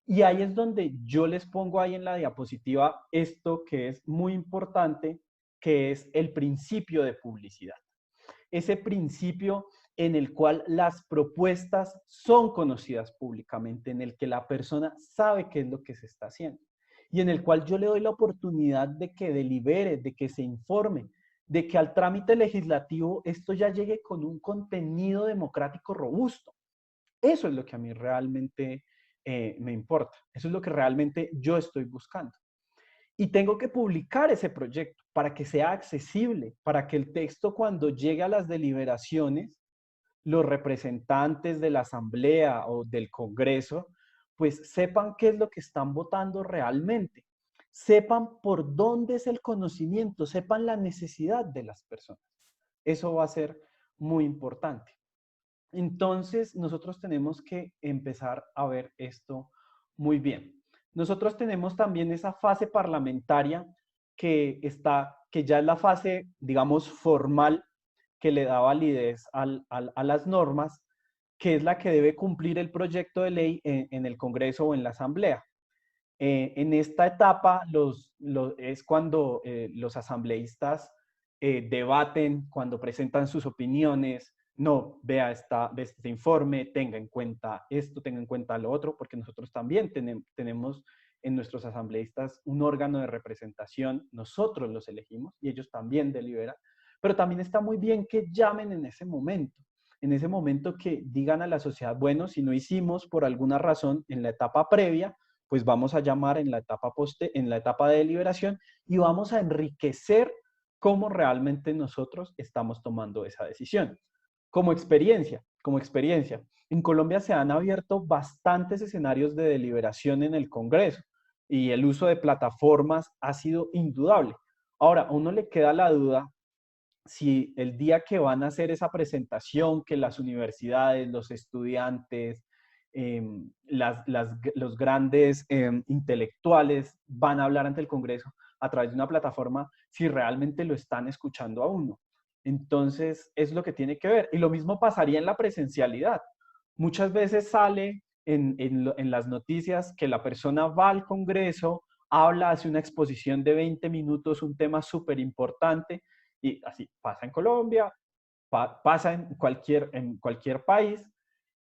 A: Y ahí es donde yo les pongo ahí en la diapositiva esto que es muy importante, que es el principio de publicidad. Ese principio en el cual las propuestas son conocidas públicamente, en el que la persona sabe qué es lo que se está haciendo y en el cual yo le doy la oportunidad de que delibere, de que se informe, de que al trámite legislativo esto ya llegue con un contenido democrático robusto. Eso es lo que a mí realmente me importa. Eso es lo que realmente yo estoy buscando. Y tengo que publicar ese proyecto para que sea accesible, para que el texto cuando llegue a las deliberaciones, los representantes de la asamblea o del congreso, pues sepan qué es lo que están votando realmente, sepan por dónde es el conocimiento, sepan la necesidad de las personas. Eso va a ser muy importante. Entonces, nosotros tenemos que empezar a ver esto muy bien. Nosotros tenemos también esa fase parlamentaria que ya es la fase, digamos, formal que le da validez a las normas, que es la que debe cumplir el proyecto de ley en el Congreso o en la Asamblea. En esta etapa es cuando los asambleístas debaten, cuando presentan sus opiniones, no, ve este informe, tenga en cuenta esto, tenga en cuenta lo otro, porque nosotros también tenemos en nuestros asambleístas un órgano de representación, nosotros los elegimos y ellos también deliberan, pero también está muy bien que llamen en ese momento que digan a la sociedad, bueno, si no hicimos por alguna razón en la etapa previa, pues vamos a llamar en la etapa de deliberación y vamos a enriquecer cómo realmente nosotros estamos tomando esa decisión. Como experiencia, en Colombia se han abierto bastantes escenarios de deliberación en el Congreso y el uso de plataformas ha sido indudable. Ahora, a uno le queda la duda si el día que van a hacer esa presentación, que las universidades, los estudiantes, los grandes intelectuales van a hablar ante el Congreso a través de una plataforma, si realmente lo están escuchando a uno. Entonces, es lo que tiene que ver. Y lo mismo pasaría en la presencialidad. Muchas veces sale en las noticias que la persona va al Congreso, habla, hace una exposición de 20 minutos, un tema súper importante, y así pasa en Colombia, pasa en cualquier país,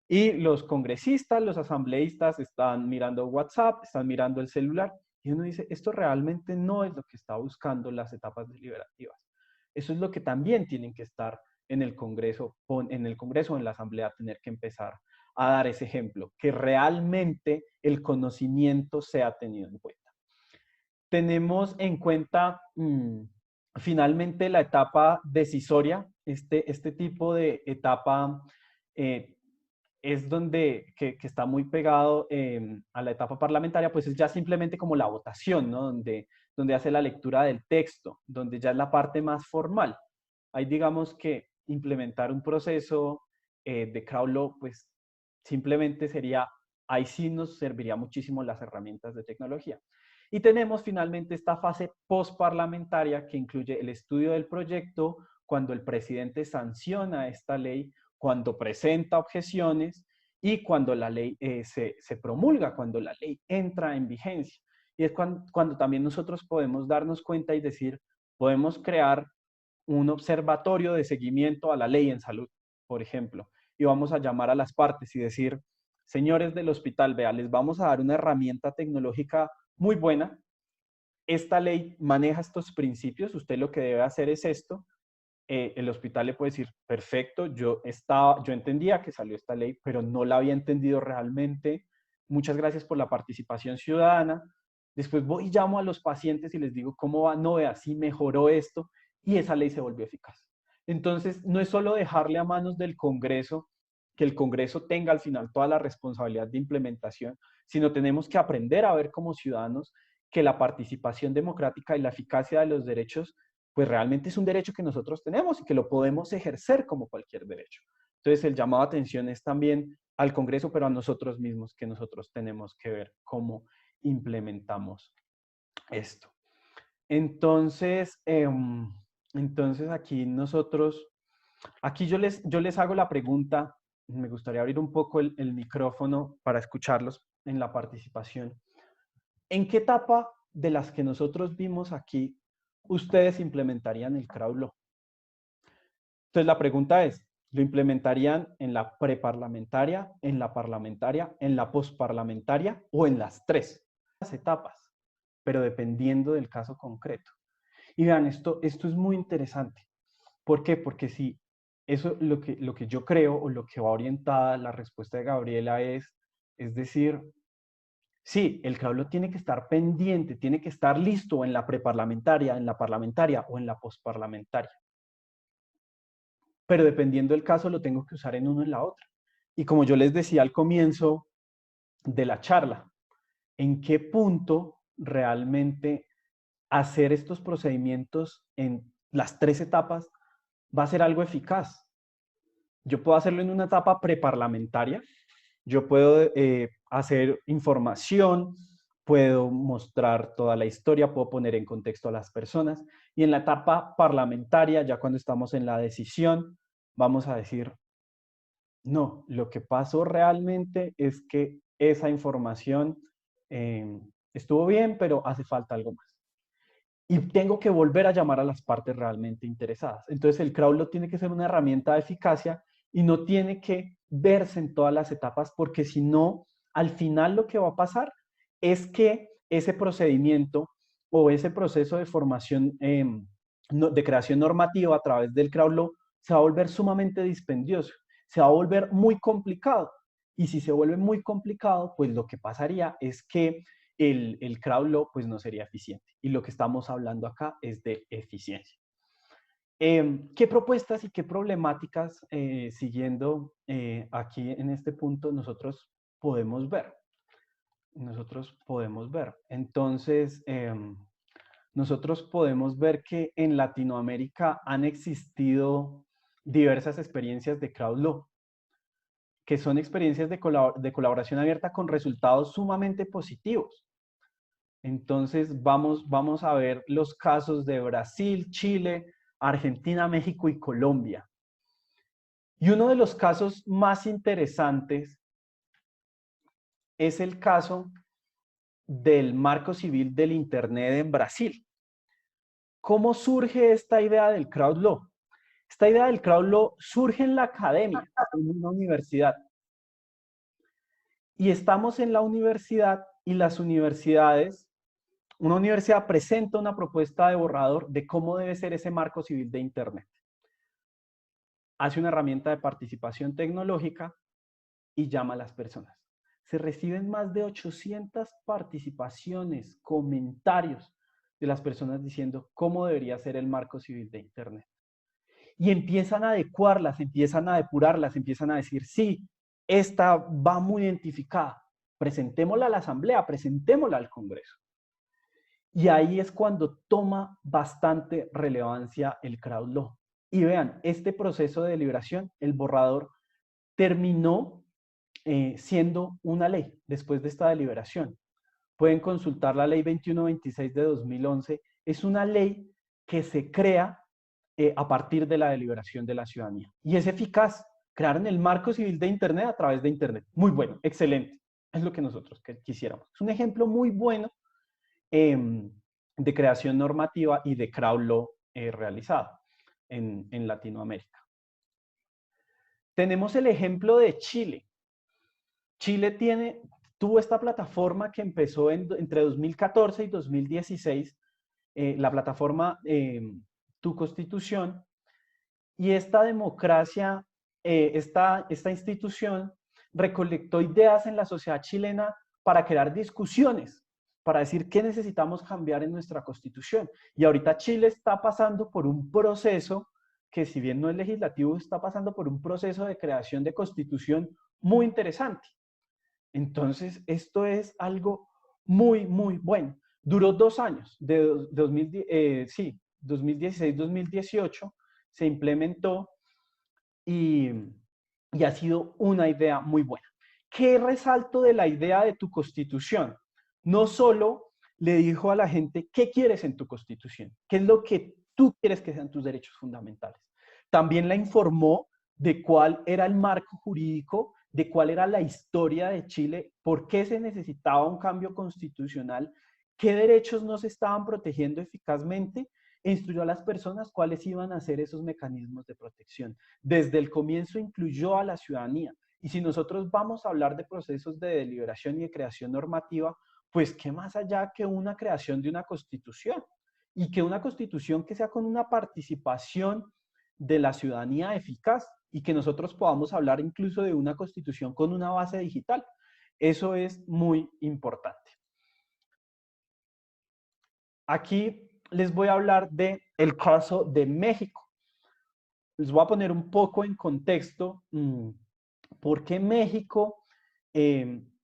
A: y los congresistas, los asambleístas están mirando WhatsApp, están mirando el celular, y uno dice, esto realmente no es lo que está buscando las etapas deliberativas. Eso es lo que también tienen que estar en el Congreso, o en la Asamblea, tener que empezar a dar ese ejemplo, que realmente el conocimiento sea tenido en cuenta. Tenemos en cuenta finalmente la etapa decisoria. Este tipo de etapa eh, es que está muy pegado a la etapa parlamentaria, pues es ya simplemente como la votación, ¿no? Donde hace la lectura del texto, donde ya es la parte más formal. Ahí digamos que implementar un proceso de crowd law, pues simplemente sería, ahí sí nos serviría muchísimo las herramientas de tecnología. Y tenemos finalmente esta fase postparlamentaria que incluye el estudio del proyecto, cuando el presidente sanciona esta ley, cuando presenta objeciones y cuando la ley se promulga, cuando la ley entra en vigencia. Y es cuando también nosotros podemos darnos cuenta y decir, podemos crear un observatorio de seguimiento a la ley en salud, por ejemplo, y vamos a llamar a las partes y decir, señores del hospital, vea, les vamos a dar una herramienta tecnológica muy buena. Esta ley maneja estos principios, usted lo que debe hacer es esto. El hospital le puede decir, perfecto, yo entendía que salió esta ley, pero no la había entendido realmente. Muchas gracias por la participación ciudadana. Después voy y llamo a los pacientes y les digo, ¿cómo va? No, vea, sí mejoró esto y esa ley se volvió eficaz. Entonces, no es solo dejarle a manos del Congreso, que el Congreso tenga al final toda la responsabilidad de implementación, sino tenemos que aprender a ver como ciudadanos que la participación democrática y la eficacia de los derechos pues realmente es un derecho que nosotros tenemos y que lo podemos ejercer como cualquier derecho. Entonces, el llamado a atención es también al Congreso, pero a nosotros mismos, que nosotros tenemos que ver cómo implementamos esto. Entonces, aquí yo les hago la pregunta, me gustaría abrir un poco el micrófono para escucharlos en la participación. ¿En qué etapa de las que nosotros vimos aquí ustedes implementarían el crowd law? Entonces la pregunta es, ¿lo implementarían en la preparlamentaria, en la parlamentaria, en la postparlamentaria o en las tres? Las etapas, pero dependiendo del caso concreto. Y vean, esto es muy interesante. ¿Por qué? Porque si eso lo que yo creo o lo que va orientada la respuesta de Gabriela es decir, sí, el crowd law tiene que estar pendiente, tiene que estar listo en la preparlamentaria, en la parlamentaria o en la postparlamentaria. Pero dependiendo del caso lo tengo que usar en uno o en la otra. Y como yo les decía al comienzo de la charla, ¿en qué punto realmente hacer estos procedimientos en las tres etapas va a ser algo eficaz? Yo puedo hacerlo en una etapa preparlamentaria, yo puedo hacer información, puedo mostrar toda la historia, puedo poner en contexto a las personas, y en la etapa parlamentaria, ya cuando estamos en la decisión, vamos a decir, no, lo que pasó realmente es que esa información estuvo bien, pero hace falta algo más. Y tengo que volver a llamar a las partes realmente interesadas. Entonces el crowd law tiene que ser una herramienta de eficacia y no tiene que verse en todas las etapas, porque si no, al final lo que va a pasar es que ese procedimiento o ese proceso de formación, de creación normativa a través del crowd law se va a volver sumamente dispendioso, se va a volver muy complicado. Y si se vuelve muy complicado, pues lo que pasaría es que el crowd law pues no sería eficiente. Y lo que estamos hablando acá es de eficiencia. ¿Qué propuestas y qué problemáticas, siguiendo aquí en este punto, nosotros podemos ver? Entonces, nosotros podemos ver que en Latinoamérica han existido diversas experiencias de crowd law, que son experiencias de colaboración abierta con resultados sumamente positivos. Entonces, vamos a ver los casos de Brasil, Chile, Argentina, México y Colombia. Y uno de los casos más interesantes es el caso del marco civil del Internet en Brasil. ¿Cómo surge esta idea del crowd law? Esta idea del crowd law surge en la academia, en una universidad. Y estamos en la universidad y las universidades, una universidad presenta una propuesta de borrador de cómo debe ser ese marco civil de Internet. Hace una herramienta de participación tecnológica y llama a las personas. Se reciben más de 800 participaciones, comentarios de las personas diciendo cómo debería ser el marco civil de Internet. Y empiezan a adecuarlas, empiezan a depurarlas, empiezan a decir, sí, esta va muy identificada, presentémosla a la asamblea, presentémosla al Congreso. Y ahí es cuando toma bastante relevancia el crowd law. Y vean, este proceso de deliberación, el borrador, terminó siendo una ley después de esta deliberación. Pueden consultar la ley 2126 de 2011. Es una ley que se crea a partir de la deliberación de la ciudadanía. Y es eficaz. Crearon el marco civil de Internet a través de Internet. Muy bueno, excelente. Es lo que nosotros quisiéramos. Es un ejemplo muy bueno de creación normativa y de crowd law realizado en Latinoamérica. Tenemos el ejemplo de Chile. Chile tuvo esta plataforma que empezó entre 2014 y 2016, la plataforma Tu Constitución, y esta democracia, esta institución recolectó ideas en la sociedad chilena para crear discusiones, para decir qué necesitamos cambiar en nuestra constitución. Y ahorita Chile está pasando por un proceso que, si bien no es legislativo, está pasando por un proceso de creación de constitución muy interesante. Entonces, esto es algo muy, muy bueno. Duró 2 años, de 2016-2018, se implementó y ha sido una idea muy buena. ¿Qué resalto de la idea de tu constitución? No solo le dijo a la gente qué quieres en tu constitución, qué es lo que tú quieres que sean tus derechos fundamentales. También la informó de cuál era el marco jurídico, de cuál era la historia de Chile, por qué se necesitaba un cambio constitucional, qué derechos no se estaban protegiendo eficazmente, e instruyó a las personas cuáles iban a ser esos mecanismos de protección. Desde el comienzo incluyó a la ciudadanía. Y si nosotros vamos a hablar de procesos de deliberación y de creación normativa, pues qué más allá que una creación de una constitución, y que una constitución que sea con una participación de la ciudadanía eficaz, y que nosotros podamos hablar incluso de una constitución con una base digital. Eso es muy importante. Aquí les voy a hablar del caso de México. Les voy a poner un poco en contexto porque México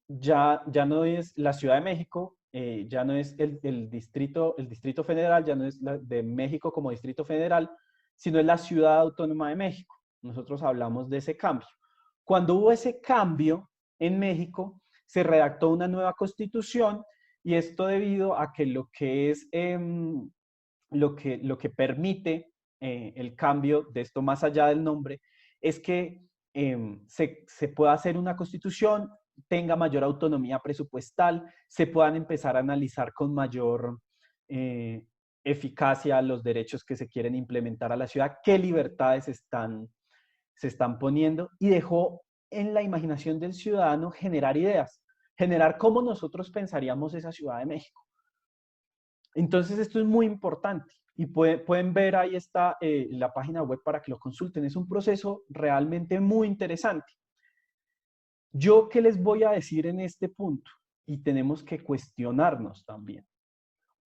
A: ya no es la Ciudad de México, ya no es el distrito federal, ya no es de México como distrito federal, sino es la Ciudad Autónoma de México. Nosotros hablamos de ese cambio. Cuando hubo ese cambio en México, se redactó una nueva constitución, y esto debido a que lo que es lo que permite el cambio de esto más allá del nombre es que se pueda hacer una constitución, tenga mayor autonomía presupuestal, se puedan empezar a analizar con mayor eficacia los derechos que se quieren implementar a la ciudad, qué libertades se están poniendo y dejó en la imaginación del ciudadano generar ideas, generar cómo nosotros pensaríamos esa Ciudad de México. Entonces esto es muy importante y pueden ver, ahí está la página web para que lo consulten. Es un proceso realmente muy interesante. Yo, ¿qué les voy a decir en este punto? Y tenemos que cuestionarnos también,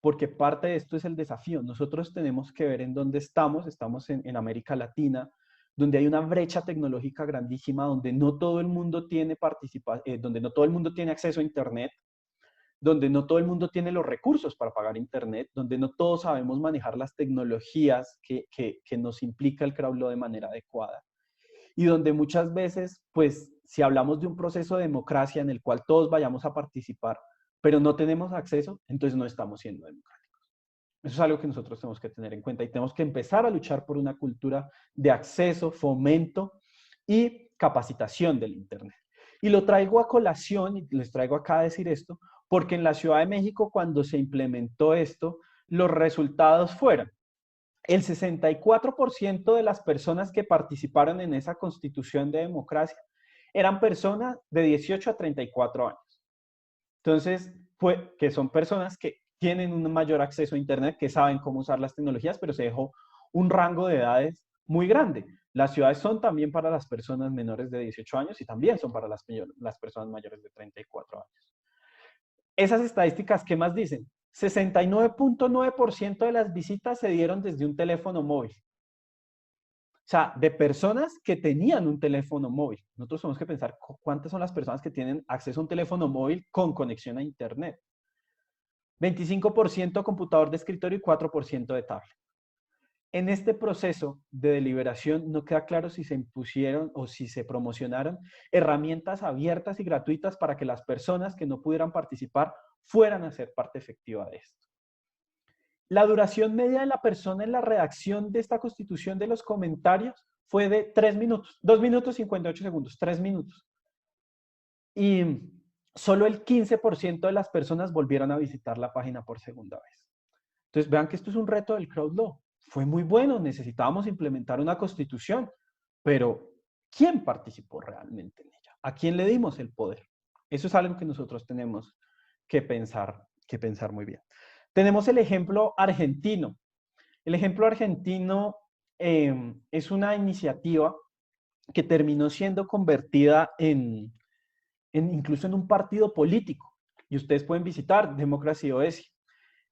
A: porque parte de esto es el desafío. Nosotros tenemos que ver en dónde estamos. Estamos en América Latina, donde hay una brecha tecnológica grandísima, donde no todo el mundo tiene donde no todo el mundo tiene acceso a Internet, donde no todo el mundo tiene los recursos para pagar Internet, donde no todos sabemos manejar las tecnologías que nos implica el crowd law de manera adecuada. Y donde muchas veces, pues, si hablamos de un proceso de democracia en el cual todos vayamos a participar, pero no tenemos acceso, entonces no estamos siendo democráticos. Eso es algo que nosotros tenemos que tener en cuenta y tenemos que empezar a luchar por una cultura de acceso, fomento y capacitación del Internet. Y lo traigo a colación, y les traigo acá a decir esto, porque en la Ciudad de México, cuando se implementó esto, los resultados fueron: el 64% de las personas que participaron en esa constitución de democracia eran personas de 18 a 34 años. Entonces, que son personas que tienen un mayor acceso a Internet, que saben cómo usar las tecnologías, pero se dejó un rango de edades muy grande. Las ciudades son también para las personas menores de 18 años y también son para las personas mayores de 34 años. Esas estadísticas, ¿qué más dicen? 69.9% de las visitas se dieron desde un teléfono móvil. O sea, de personas que tenían un teléfono móvil. Nosotros tenemos que pensar cuántas son las personas que tienen acceso a un teléfono móvil con conexión a Internet. 25% computador de escritorio y 4% de tablet. En este proceso de deliberación no queda claro si se impusieron o si se promocionaron herramientas abiertas y gratuitas para que las personas que no pudieran participar fueran a ser parte efectiva de esto. La duración media de la persona en la redacción de esta constitución de los comentarios fue de 3 minutos, 2 minutos 58 segundos, 3 minutos. Y solo el 15% de las personas volvieron a visitar la página por segunda vez. Entonces vean que esto es un reto del crowd law. Fue muy bueno, necesitábamos implementar una constitución, pero ¿quién participó realmente en ella? ¿A quién le dimos el poder? Eso es algo que nosotros tenemos que pensar muy bien. Tenemos el ejemplo argentino. El ejemplo argentino es una iniciativa que terminó siendo convertida incluso en un partido político. Y ustedes pueden visitar Democracy OS.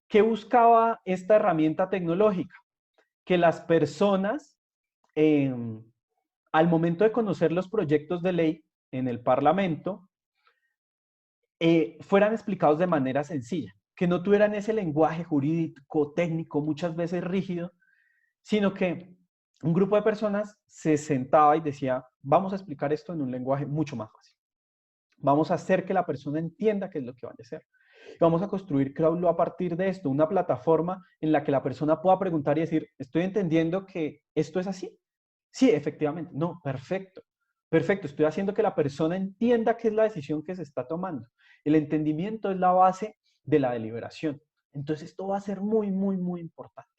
A: ¿Qué buscaba esta herramienta tecnológica? Que las personas, al momento de conocer los proyectos de ley en el Parlamento, fueran explicados de manera sencilla, que no tuvieran ese lenguaje jurídico, técnico, muchas veces rígido, sino que un grupo de personas se sentaba y decía, vamos a explicar esto en un lenguaje mucho más fácil. Vamos a hacer que la persona entienda qué es lo que van a hacer. Vamos a construir crowd law a partir de esto, una plataforma en la que la persona pueda preguntar y decir, ¿estoy entendiendo que esto es así? Sí, efectivamente. No, perfecto. Perfecto, estoy haciendo que la persona entienda qué es la decisión que se está tomando. El entendimiento es la base de la deliberación. Entonces, esto va a ser muy, muy, muy importante.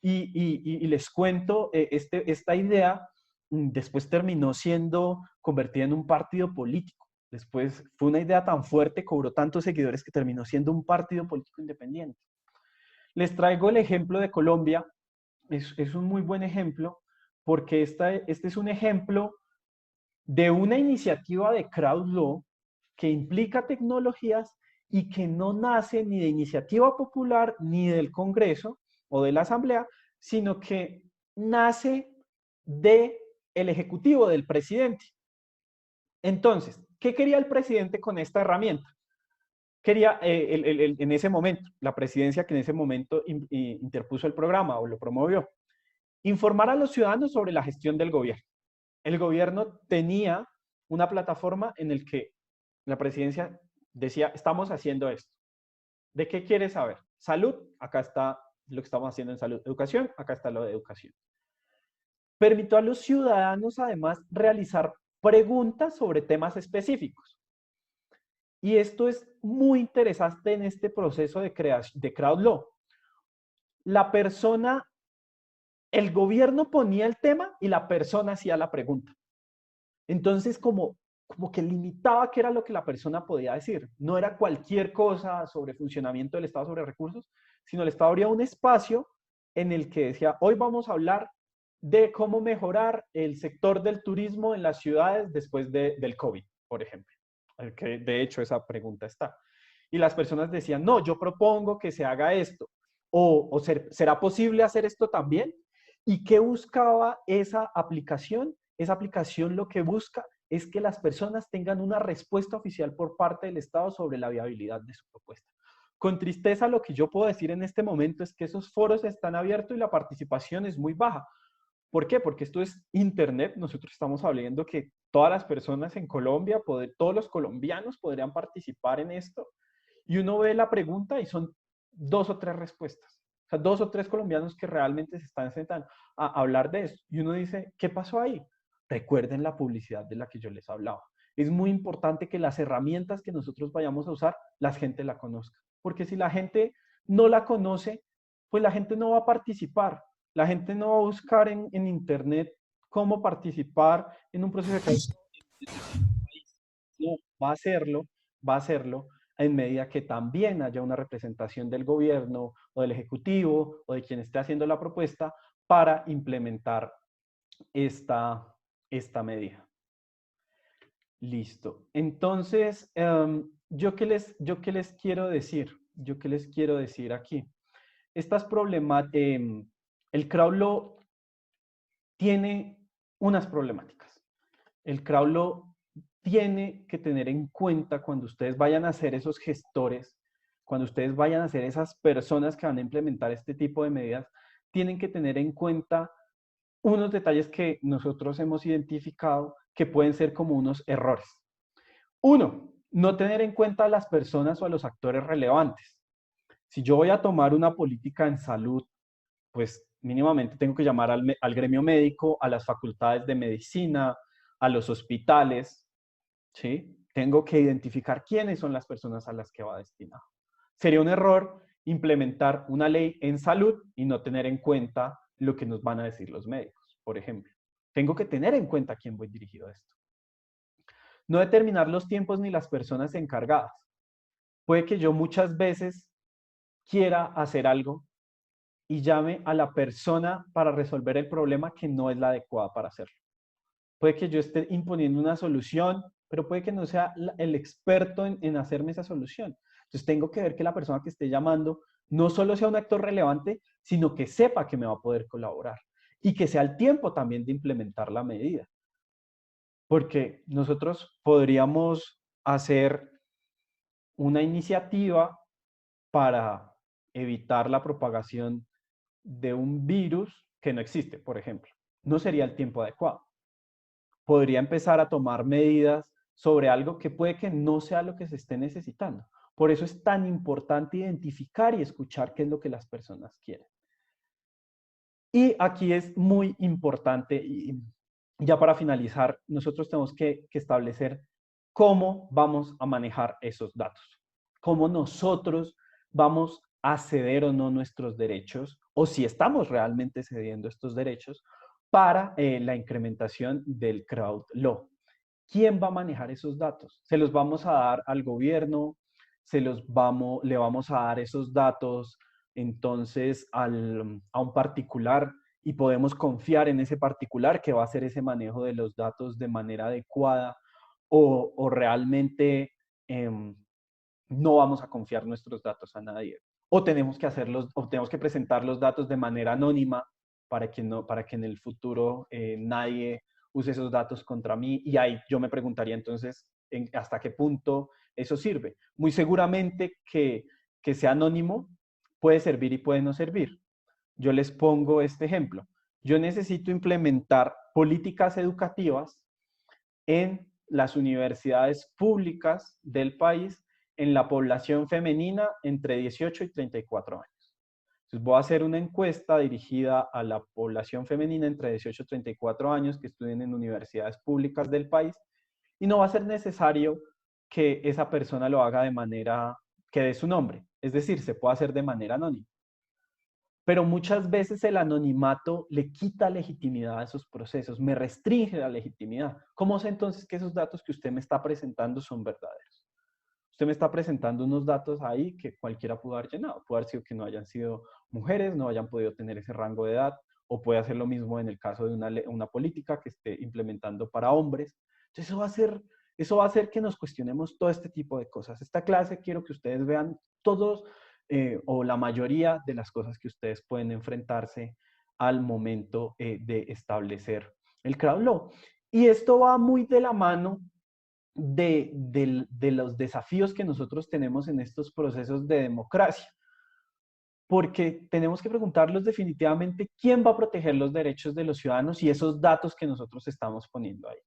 A: Y les cuento, esta idea después terminó siendo convertida en un partido político. Después fue una idea tan fuerte, cobró tantos seguidores que terminó siendo un partido político independiente. Les traigo el ejemplo de Colombia. Es un muy buen ejemplo porque este es un ejemplo de una iniciativa de crowd law que implica tecnologías y que no nace ni de iniciativa popular ni del Congreso o de la Asamblea, sino que nace del Ejecutivo, del presidente. Entonces, ¿qué quería el presidente con esta herramienta? Quería, en ese momento, la presidencia que en ese momento interpuso el programa o lo promovió, informar a los ciudadanos sobre la gestión del gobierno. El gobierno tenía una plataforma en la que la presidencia decía, estamos haciendo esto. ¿De qué quieres saber? Salud, acá está lo que estamos haciendo en salud. Educación, acá está lo de educación. Permitió a los ciudadanos, además, realizar preguntas sobre temas específicos. Y esto es muy interesante en este proceso de crowd law. La persona el gobierno ponía el tema y la persona hacía la pregunta. Entonces, como que limitaba qué era lo que la persona podía decir. No era cualquier cosa sobre funcionamiento del Estado, sobre recursos, sino el Estado abría un espacio en el que decía, hoy vamos a hablar de cómo mejorar el sector del turismo en las ciudades después del COVID, por ejemplo. Que de hecho esa pregunta está. Y las personas decían, no, yo propongo que se haga esto. ¿Será posible hacer esto también? ¿Y qué buscaba esa aplicación? Esa aplicación lo que busca es que las personas tengan una respuesta oficial por parte del Estado sobre la viabilidad de su propuesta. Con tristeza, lo que yo puedo decir en este momento es que esos foros están abiertos y la participación es muy baja. ¿Por qué? Porque esto es Internet. Nosotros estamos hablando que todas las personas en Colombia, todos los colombianos podrían participar en esto. Y uno ve la pregunta y son 2 o 3 respuestas. O sea, 2 o 3 colombianos que realmente se están sentando a hablar de esto. Y uno dice, ¿qué pasó ahí? Recuerden la publicidad de la que yo les hablaba. Es muy importante que las herramientas que nosotros vayamos a usar, la gente la conozca. Porque si la gente no la conoce, pues la gente no va a participar. La gente no va a buscar en Internet cómo participar en un proceso de cambio. No, va a hacerlo en medida que también haya una representación del gobierno o del ejecutivo o de quien esté haciendo la propuesta para implementar esta medida. Listo. Entonces, ¿yo qué les quiero decir? ¿Yo qué les quiero decir aquí? Estas problemáticas, el crowd law tiene unas problemáticas. El crowd law tiene que tener en cuenta cuando ustedes vayan a ser esos gestores, cuando ustedes vayan a ser esas personas que van a implementar este tipo de medidas, tienen que tener en cuenta unos detalles que nosotros hemos identificado que pueden ser como unos errores. Uno, no tener en cuenta a las personas o a los actores relevantes. Si yo voy a tomar una política en salud, pues mínimamente tengo que llamar al gremio médico, a las facultades de medicina, a los hospitales, ¿sí? Tengo que identificar quiénes son las personas a las que va destinado. Sería un error implementar una ley en salud y no tener en cuenta lo que nos van a decir los médicos, por ejemplo. Tengo que tener en cuenta a quién voy dirigido a esto. No determinar los tiempos ni las personas encargadas. Puede que yo muchas veces quiera hacer algo y llame a la persona para resolver el problema que no es la adecuada para hacerlo. Puede que yo esté imponiendo una solución, pero puede que no sea el experto en hacerme esa solución. Entonces tengo que ver que la persona que esté llamando no solo sea un actor relevante, sino que sepa que me va a poder colaborar y que sea el tiempo también de implementar la medida. Porque nosotros podríamos hacer una iniciativa para evitar la propagación de un virus que no existe, por ejemplo. No sería el tiempo adecuado. Podría empezar a tomar medidas sobre algo que puede que no sea lo que se esté necesitando. Por eso es tan importante identificar y escuchar qué es lo que las personas quieren. Y aquí es muy importante, y ya para finalizar, nosotros tenemos que establecer cómo vamos a manejar esos datos, cómo nosotros vamos a ceder o no nuestros derechos, o si estamos realmente cediendo estos derechos para la incrementación del crowd law. ¿Quién va a manejar esos datos? ¿Se los vamos a dar al gobierno? ¿Le vamos a dar esos datos entonces a un particular y podemos confiar en ese particular que va a hacer ese manejo de los datos de manera adecuada o realmente no vamos a confiar nuestros datos a nadie? O tenemos que o tenemos que presentar los datos de manera anónima para que en el futuro nadie use esos datos contra mí. Y ahí yo me preguntaría entonces hasta qué punto eso sirve. Muy seguramente que sea anónimo puede servir y puede no servir. Yo les pongo este ejemplo. Yo necesito implementar políticas educativas en las universidades públicas del país en la población femenina entre 18 y 34 años. Entonces voy a hacer una encuesta dirigida a la población femenina entre 18 y 34 años que estudien en universidades públicas del país y no va a ser necesario que esa persona lo haga de manera que dé su nombre. Es decir, se puede hacer de manera anónima. pero muchas veces el anonimato le quita legitimidad a esos procesos, me restringe la legitimidad. ¿Cómo sé entonces que esos datos que usted me está presentando son verdaderos? Usted me está presentando unos datos ahí que cualquiera pudo haber llenado. Puede haber sido que no hayan sido mujeres, no hayan podido tener ese rango de edad, o puede hacer lo mismo en el caso de una política que esté implementando para hombres. Entonces eso va a hacer que nos cuestionemos todo este tipo de cosas. Esta clase quiero que ustedes vean todos o la mayoría de las cosas que ustedes pueden enfrentarse al momento de establecer el crowd law. Y esto va muy de la mano de los desafíos que nosotros tenemos en estos procesos de democracia. Porque tenemos que preguntarnos definitivamente quién va a proteger los derechos de los ciudadanos y esos datos que nosotros estamos poniendo ahí.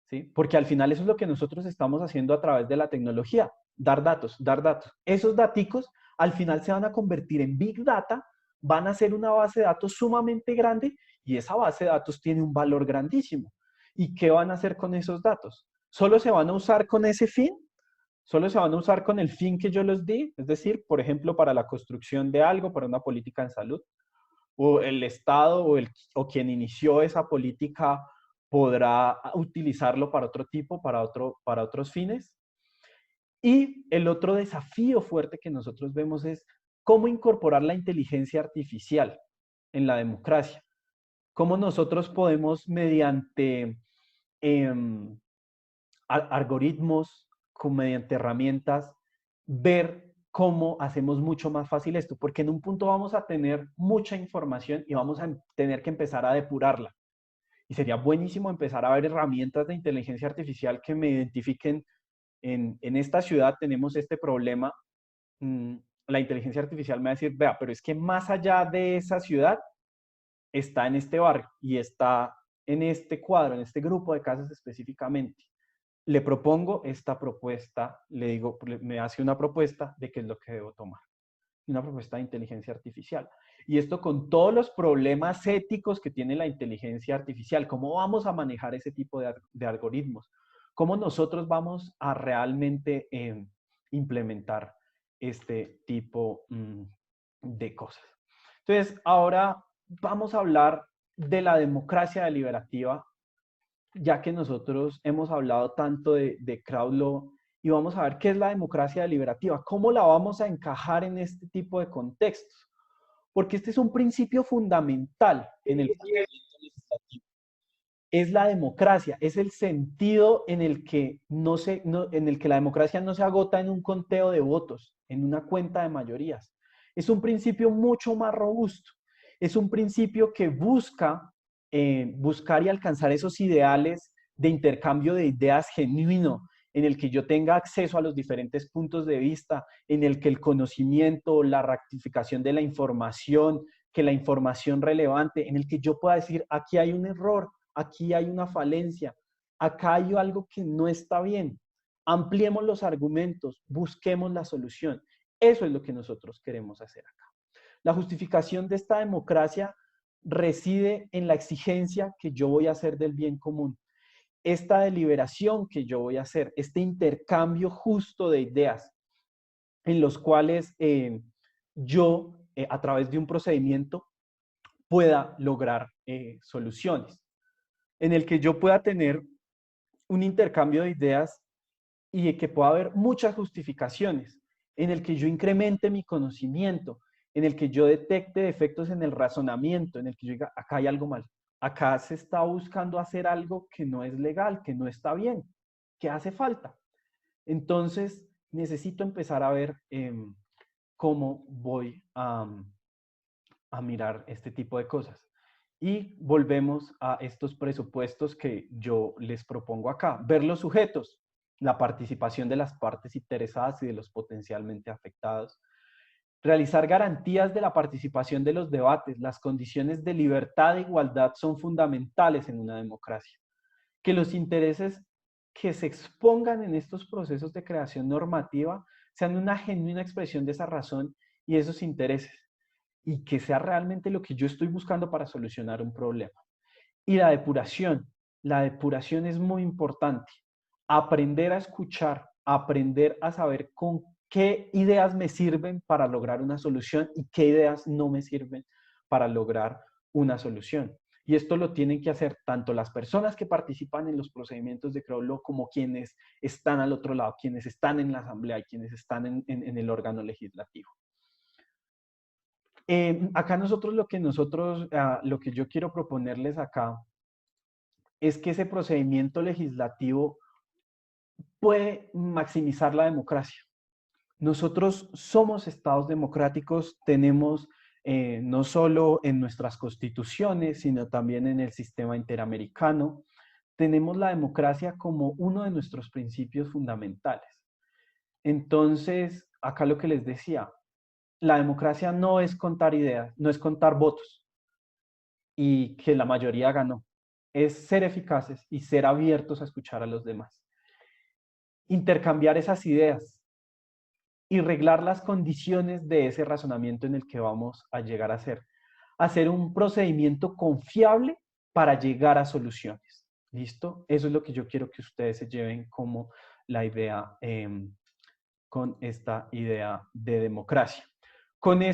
A: ¿Sí? Porque al final eso es lo que nosotros estamos haciendo a través de la tecnología, dar datos, dar datos. Esos daticos al final se van a convertir en Big Data, van a ser una base de datos sumamente grande y esa base de datos tiene un valor grandísimo. ¿Y qué van a hacer con esos datos? ¿Solo se van a usar con ese fin? ¿Solo se van a usar con el fin que yo les di? Es decir, por ejemplo, para la construcción de algo, para una política en salud. O el Estado o quien inició esa política podrá utilizarlo para otro tipo, para otros fines. Y el otro desafío fuerte que nosotros vemos es cómo incorporar la inteligencia artificial en la democracia. Cómo nosotros podemos, mediante algoritmos, mediante herramientas, ver cómo hacemos mucho más fácil esto, porque en un punto vamos a tener mucha información y vamos a tener que empezar a depurarla. Y sería buenísimo empezar a ver herramientas de inteligencia artificial que me identifiquen en esta ciudad tenemos este problema. La inteligencia artificial me va a decir, vea, pero es que más allá de esa ciudad está en este barrio y está en este cuadro, en este grupo de casas específicamente. Le propongo esta propuesta, le digo, me hace una propuesta de qué es lo que debo tomar. Una propuesta de inteligencia artificial. Y esto con todos los problemas éticos que tiene la inteligencia artificial. ¿Cómo vamos a manejar ese tipo de algoritmos? ¿Cómo nosotros vamos a realmente implementar este tipo de cosas? Entonces, ahora vamos a hablar de la democracia deliberativa, ya que nosotros hemos hablado tanto de crowd law y vamos a ver qué es la democracia deliberativa, cómo la vamos a encajar en este tipo de contextos, porque este es un principio fundamental en el procedimiento legislativo. Es la democracia, es el sentido en el que, en el que la democracia no se agota en un conteo de votos, en una cuenta de mayorías. Es un principio mucho más robusto. Es un principio que busca buscar y alcanzar esos ideales de intercambio de ideas genuino, en el que yo tenga acceso a los diferentes puntos de vista, en el que el conocimiento, la rectificación de la información, que la información relevante, en el que yo pueda decir, aquí hay un error, aquí hay una falencia, acá hay algo que no está bien. Ampliemos los argumentos, busquemos la solución. Eso es lo que nosotros queremos hacer acá. La justificación de esta democracia reside en la exigencia que yo voy a hacer del bien común. Esta deliberación que yo voy a hacer, este intercambio justo de ideas en los cuales yo, a través de un procedimiento, pueda lograr soluciones, en el que yo pueda tener un intercambio de ideas y que pueda haber muchas justificaciones, en el que yo incremente mi conocimiento, en el que yo detecte defectos en el razonamiento, en el que yo diga, acá hay algo mal, acá se está buscando hacer algo que no es legal, que no está bien, que hace falta. Entonces, necesito empezar a ver cómo voy a mirar este tipo de cosas. Y volvemos a estos presupuestos que yo les propongo acá. Ver los sujetos, la participación de las partes interesadas y de los potencialmente afectados. Realizar garantías de la participación de los debates. Las condiciones de libertad e igualdad son fundamentales en una democracia. Que los intereses que se expongan en estos procesos de creación normativa sean una genuina expresión de esa razón y esos intereses, y que sea realmente lo que yo estoy buscando para solucionar un problema. Y la depuración es muy importante. Aprender a escuchar, aprender a saber con qué ideas me sirven para lograr una solución y qué ideas no me sirven para lograr una solución. Y esto lo tienen que hacer tanto las personas que participan en los procedimientos de Crowd Law como quienes están al otro lado, quienes están en la asamblea y quienes están en el órgano legislativo. Acá lo que yo quiero proponerles acá es que ese procedimiento legislativo puede maximizar la democracia. Nosotros somos estados democráticos, tenemos no solo en nuestras constituciones, sino también en el sistema interamericano, tenemos la democracia como uno de nuestros principios fundamentales. Entonces, acá lo que les decía, la democracia no es contar ideas, no es contar votos y que la mayoría ganó, es ser eficaces y ser abiertos a escuchar a los demás. Intercambiar esas ideas, y arreglar las condiciones de ese razonamiento en el que vamos a llegar a hacer. Hacer un procedimiento confiable para llegar a soluciones. ¿Listo? Eso es lo que yo quiero que ustedes se lleven como la idea, con esta idea de democracia. Con